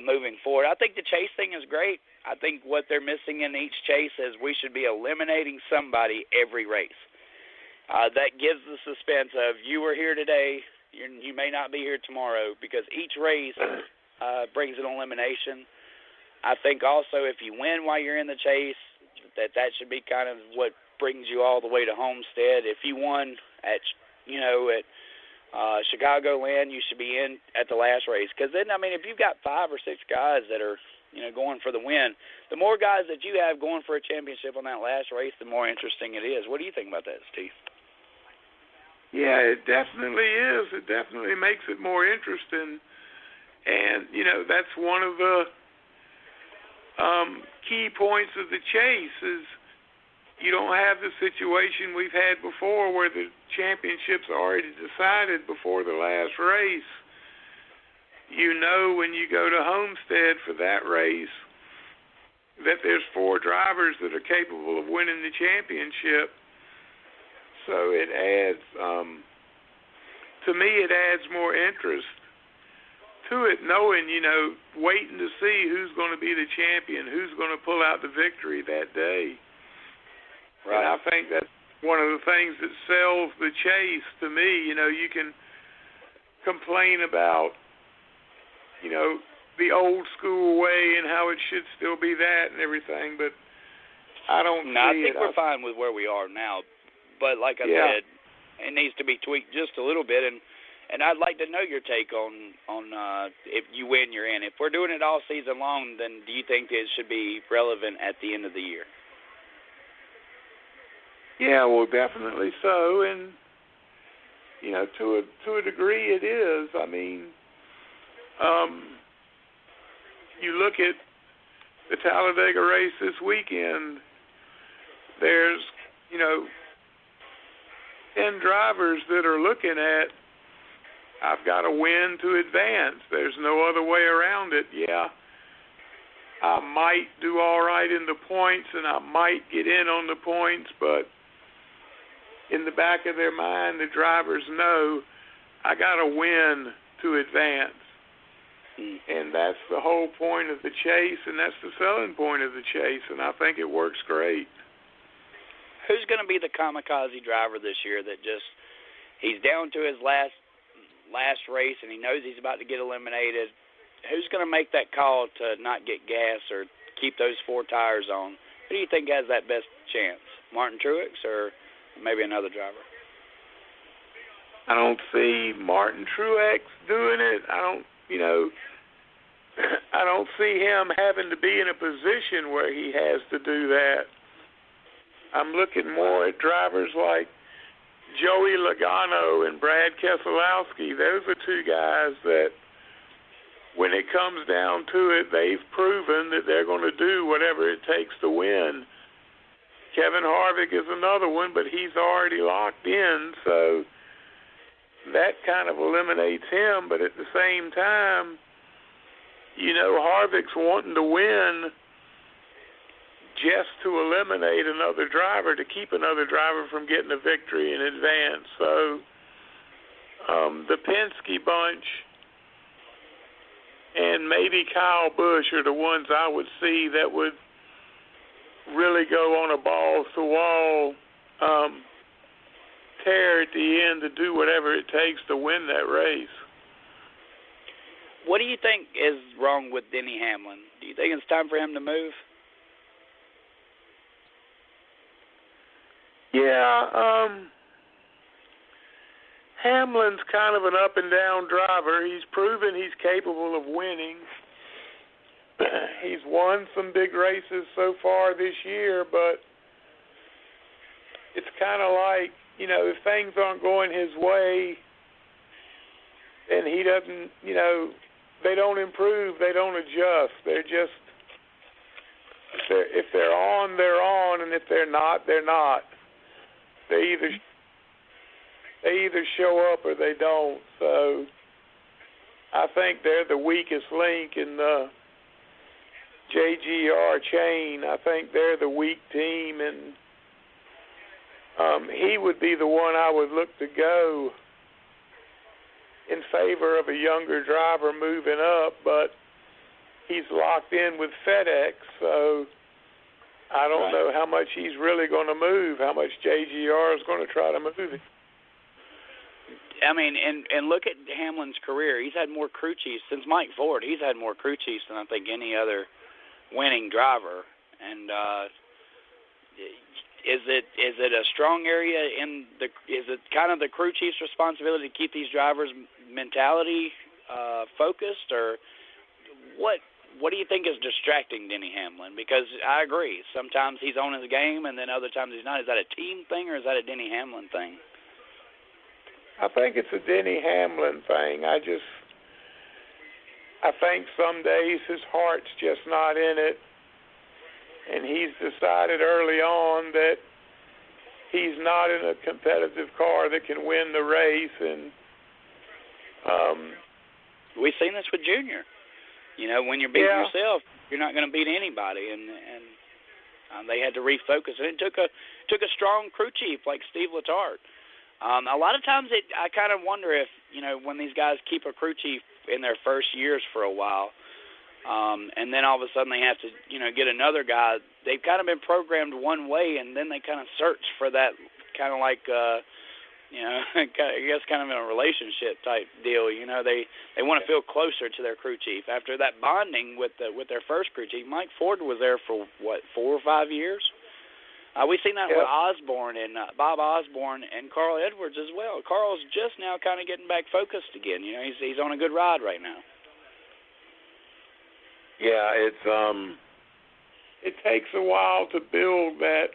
moving forward. I think the chase thing is great. I think what they're missing in each chase is we should be eliminating somebody every race. That gives the suspense of you were here today, you may not be here tomorrow, because each race brings an elimination. I think also if you win while you're in the chase, that should be kind of what brings you all the way to Homestead. If you won at Chicagoland, you should be in at the last race. Because then, if you've got 5 or 6 guys that are, going for the win, the more guys that you have going for a championship on that last race, the more interesting it is. What do you think about that, Steve? Yeah, it definitely is. It definitely makes it more interesting. And, that's one of the key points of the chase is you don't have the situation we've had before where the championship's already decided before the last race. When you go to Homestead for that race that there's 4 drivers that are capable of winning the championship. So it adds, to me, it adds more interest to it, knowing, waiting to see who's going to be the champion, who's going to pull out the victory that day. Right. And I think that's one of the things that sells the chase to me. You can complain about, the old school way and how it should still be that and everything, but I don't see it. I think we're fine with where we are now. But like I said, it needs to be tweaked just a little bit, and I'd like to know your take on if you win, you're in. If we're doing it all season long, then do you think it should be relevant at the end of the year? Yeah, well, definitely so, and to a degree, it is. You look at the Talladega race this weekend. There's 10 drivers that are looking at, I've got to win to advance. There's no other way around it. Yeah, I might do all right in the points, and I might get in on the points, but in the back of their mind, the drivers know, I got to win to advance. And that's the whole point of the chase, and that's the selling point of the chase, and I think it works great. Who's going to be the kamikaze driver this year that he's down to his last race and he knows he's about to get eliminated? Who's going to make that call to not get gas or keep those 4 tires on? Who do you think has that best chance? Martin Truex or maybe another driver? I don't see Martin Truex doing it. I don't see him having to be in a position where he has to do that. I'm looking more at drivers like Joey Logano and Brad Keselowski. Those are 2 guys that, when it comes down to it, they've proven that they're going to do whatever it takes to win. Kevin Harvick is another one, but he's already locked in, so that kind of eliminates him. But at the same time, Harvick's wanting to win just to eliminate another driver, to keep another driver from getting a victory in advance. So the Penske bunch and maybe Kyle Busch are the ones I would see that would really go on a balls-to-wall tear at the end to do whatever it takes to win that race. What do you think is wrong with Denny Hamlin? Do you think it's time for him to move? Yeah, Hamlin's kind of an up-and-down driver. He's proven he's capable of winning. He's won some big races so far this year, but it's kind of like, if things aren't going his way, then he doesn't, they don't improve, they don't adjust. They're just, if they're on, they're on, and if they're not, they're not. They either show up or they don't. So I think they're the weakest link in the JGR chain. I think they're the weak team, and he would be the one I would look to go in favor of a younger driver moving up, but he's locked in with FedEx, so I don't know how much he's really going to move, how much JGR is going to try to move it. I mean, and look at Hamlin's career. He's had more crew chiefs since Mike Ford. He's had more crew chiefs than I think any other winning driver. And is it a strong area is it kind of the crew chief's responsibility to keep these drivers' mentality focused, or what do you think is distracting Denny Hamlin? Because I agree, sometimes he's on his game and then other times he's not. Is that a team thing or is that a Denny Hamlin thing? I think it's a Denny Hamlin thing. I think some days his heart's just not in it, and he's decided early on that he's not in a competitive car that can win the race. And we've seen this with Junior. When you're beating yourself, you're not going to beat anybody, and they had to refocus. And it took a strong crew chief like Steve Letarte. A lot of times I kind of wonder if, when these guys keep a crew chief in their first years for a while, and then all of a sudden they have to, get another guy, they've kind of been programmed one way, and then they kind of search for that kind of like, I guess kind of in a relationship type deal. They want to feel closer to their crew chief. After that bonding with their first crew chief, Mike Ford was there for, 4 or 5 years? We've seen that with Osborne and Bob Osborne and Carl Edwards as well. Carl's just now kind of getting back focused again. He's on a good ride right now. Yeah, it takes a while to build that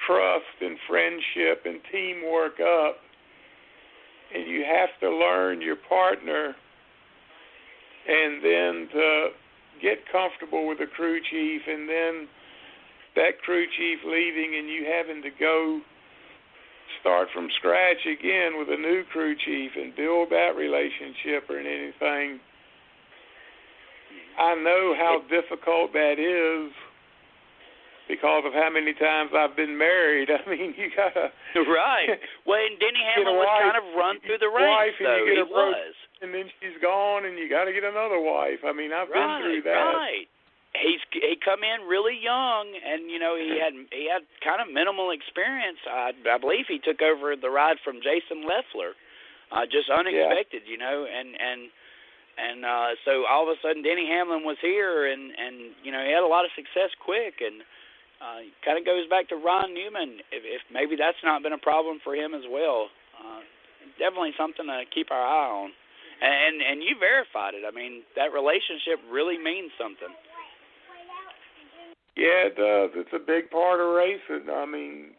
trust and friendship and teamwork up, and you have to learn your partner, and then to get comfortable with the crew chief, and then that crew chief leaving and you having to go start from scratch again with a new crew chief and build that relationship or anything. I know how difficult that is, because of how many times I've been married. I mean, you gotta right. Well, and Denny Hamlin was kind of run through the ranks, though. He was. And then she's gone, and you got to get another wife. I mean, I've been through that. Right. He come in really young, and you know he had kind of minimal experience. I believe he took over the ride from Jason Leffler, just unexpected, you know, and so all of a sudden Denny Hamlin was here, and you know he had a lot of success quick, and kind of goes back to Ron Newman. If maybe that's not been a problem for him as well, definitely something to keep our eye on. And you verified it. I mean, that relationship really means something. Yeah, it does. It's a big part of racing. I mean,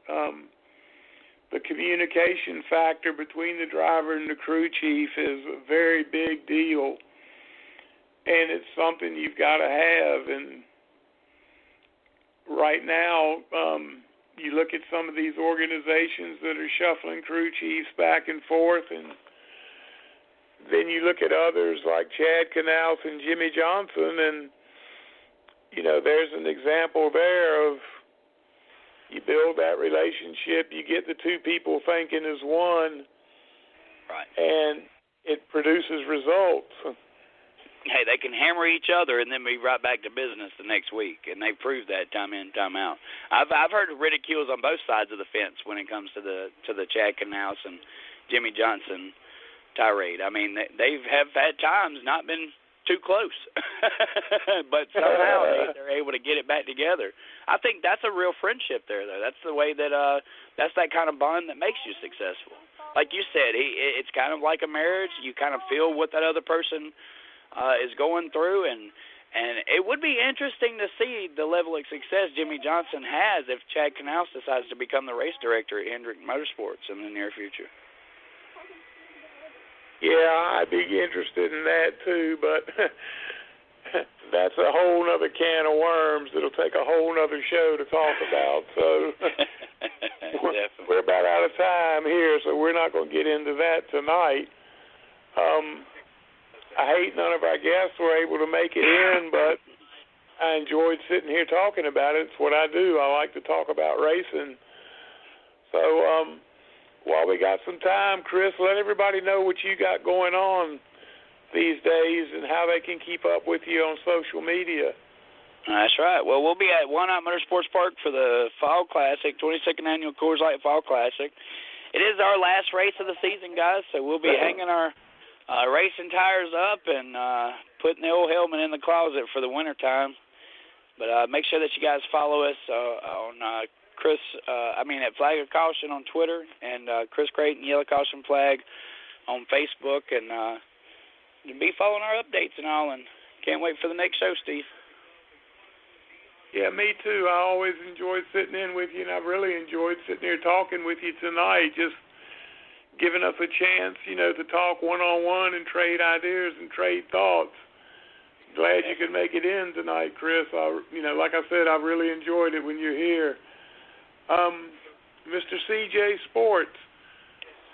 the communication factor between the driver and the crew chief is a very big deal, and it's something you've got to have. And right now, you look at some of these organizations that are shuffling crew chiefs back and forth, and then you look at others like Chad Knaus and Jimmy Johnson, and you know, there's an example there of you build that relationship, you get the two people thinking as one, right, and it produces results. Hey, they can hammer each other and then be right back to business the next week, and they prove that time in, time out. I've heard ridicules on both sides of the fence when it comes to the Chad Knaus and Jimmy Johnson tirade. I mean, they have had times not been too close, but somehow they're able to get it back together. I think that's a real friendship there, though. That's the way that that's that kind of bond that makes you successful. Like you said, it's kind of like a marriage. You kind of feel what that other person is going through, and it would be interesting to see the level of success Jimmy Johnson has if Chad Knaus decides to become the race director at Hendrick Motorsports in the near future. Yeah, I'd be interested in that too, but that's a whole other can of worms. It'll take a whole other show to talk about. So we're about out of time here, so we're not going to get into that tonight. I hate none of our guests were able to make it in, but I enjoyed sitting here talking about it. It's what I do. I like to talk about racing. So while we got some time, Chris, let everybody know what you got going on these days and how they can keep up with you on social media. That's right. Well, we'll be at One Out Motorsports Park for the Fall Classic, 22nd Annual Coors Light Fall Classic. It is our last race of the season, guys, so we'll be hanging our racing tires up and putting the old helmet in the closet for the winter time. But make sure that you guys follow us on at Flag of Caution on Twitter, and Chris Creighton, Yellow Caution Flag on Facebook, and be following our updates and all, and can't wait for the next show, Steve. Yeah, me too. I always enjoyed sitting in with you, and I've really enjoyed sitting here talking with you tonight, just giving us a chance, you know, to talk one-on-one and trade ideas and trade thoughts. Glad you could make it in tonight, Chris. Like I said, I really enjoyed it when you're here. Mr. CJ Sports,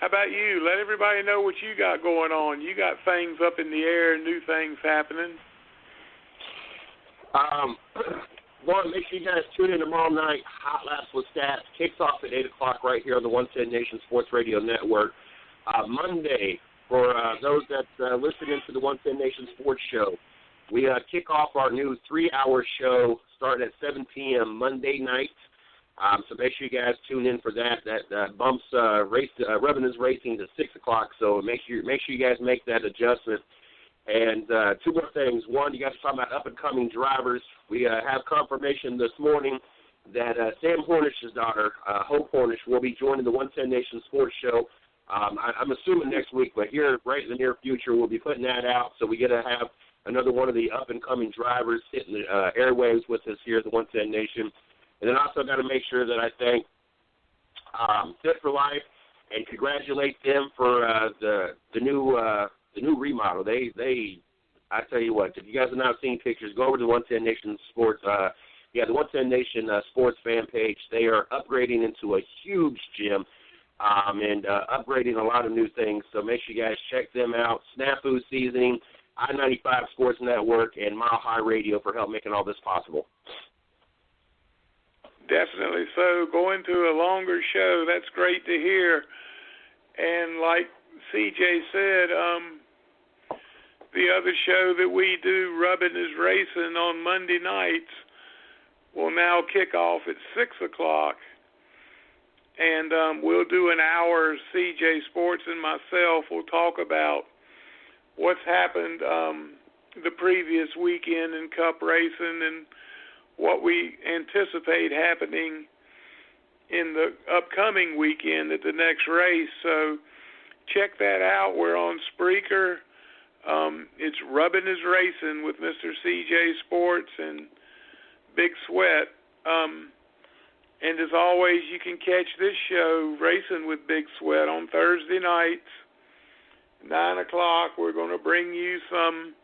how about you? Let everybody know what you got going on. You got things up in the air, new things happening. One, make sure you guys tune in tomorrow night. Hot Laps with Stats kicks off at 8 o'clock right here on the 110 Nation Sports Radio Network. Monday, for those that listen into the 110 Nation Sports Show, we kick off our new 3-hour show starting at 7 p.m. Monday night. So make sure you guys tune in for that. That bumps Revenues Racing to 6 o'clock. So make sure you guys make that adjustment. And two more things. One, you guys are talking about up-and-coming drivers. We have confirmation this morning that Sam Hornish's daughter, Hope Hornish, will be joining the 110 Nation Sports Show. I'm assuming next week, but here right in the near future, we'll be putting that out. So we get to have another one of the up-and-coming drivers hitting the airwaves with us here at the 110 Nation. And then also got to make sure that I thank Fit for Life and congratulate them for the new remodel. I tell you what, if you guys have not seen pictures, go over to the 110 Nation Sports. The 110 Nation Sports fan page. They are upgrading into a huge gym and upgrading a lot of new things. So make sure you guys check them out. Snafu Seasoning, I-95 Sports Network, and Mile High Radio for help making all this possible. Definitely so. Going to a longer show, that's great to hear. And like CJ said, the other show that we do, Rubbin' is Racing, on Monday nights will now kick off at 6 o'clock. And we'll do an hour. CJ Sports and myself will talk about what's happened the previous weekend in Cup racing and what we anticipate happening in the upcoming weekend at the next race. So check that out. We're on Spreaker. It's Rubbin' is Racing with Mr. CJ Sports and Big Sweat. And as always, you can catch this show, Racing with Big Sweat, on Thursday nights, 9 o'clock. We're going to bring you some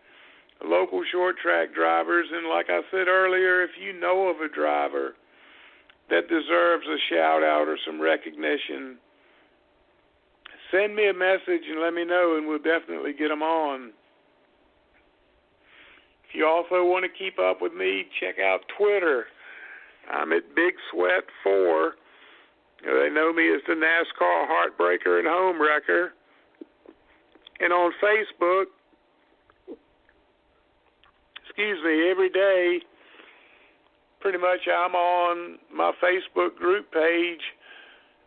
local short track drivers. And like I said earlier, if you know of a driver that deserves a shout out or some recognition, send me a message and let me know, and we'll definitely get them on. If you also want to keep up with me, check out Twitter. I'm at Big Sweat 4. They know me as the NASCAR Heartbreaker and Home Wrecker. And on Facebook, every day, pretty much I'm on my Facebook group page,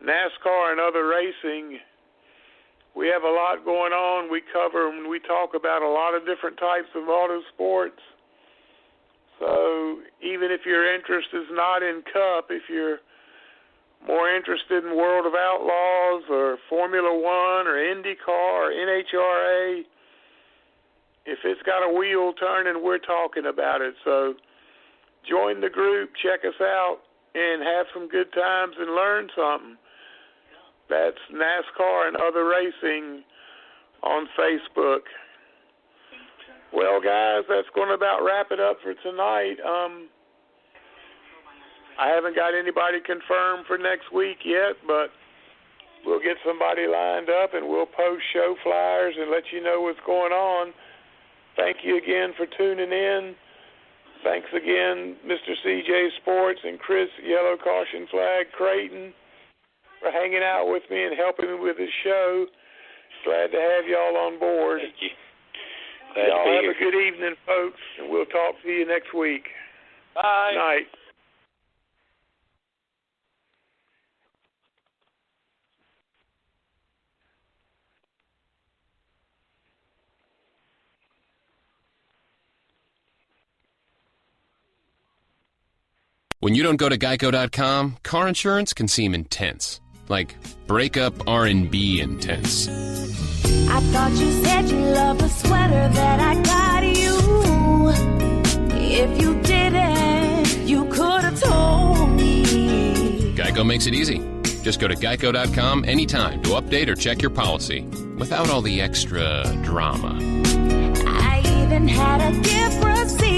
NASCAR and Other Racing. We have a lot going on. We cover and we talk about a lot of different types of autosports. So even if your interest is not in Cup, if you're more interested in World of Outlaws or Formula One or IndyCar or NHRA, if it's got a wheel turning, we're talking about it. So join the group, check us out, and have some good times and learn something. That's NASCAR and Other Racing on Facebook. Well, guys, that's going to about wrap it up for tonight. I haven't got anybody confirmed for next week yet, but we'll get somebody lined up and we'll post show flyers and let you know what's going on. Thank you again for tuning in. Thanks again, Mr. CJ Sports and Chris, Yellow Caution Flag Creighton, for hanging out with me and helping me with this show. Glad to have y'all on board. Thank you. Y'all have a good evening, folks, and we'll talk to you next week. Bye. Night. When you don't go to Geico.com, car insurance can seem intense. Like breakup R&B intense. I thought you said you loved the sweater that I got you. If you didn't, you could have told me. Geico makes it easy. Just go to Geico.com anytime to update or check your policy without all the extra drama. I even had a gift receipt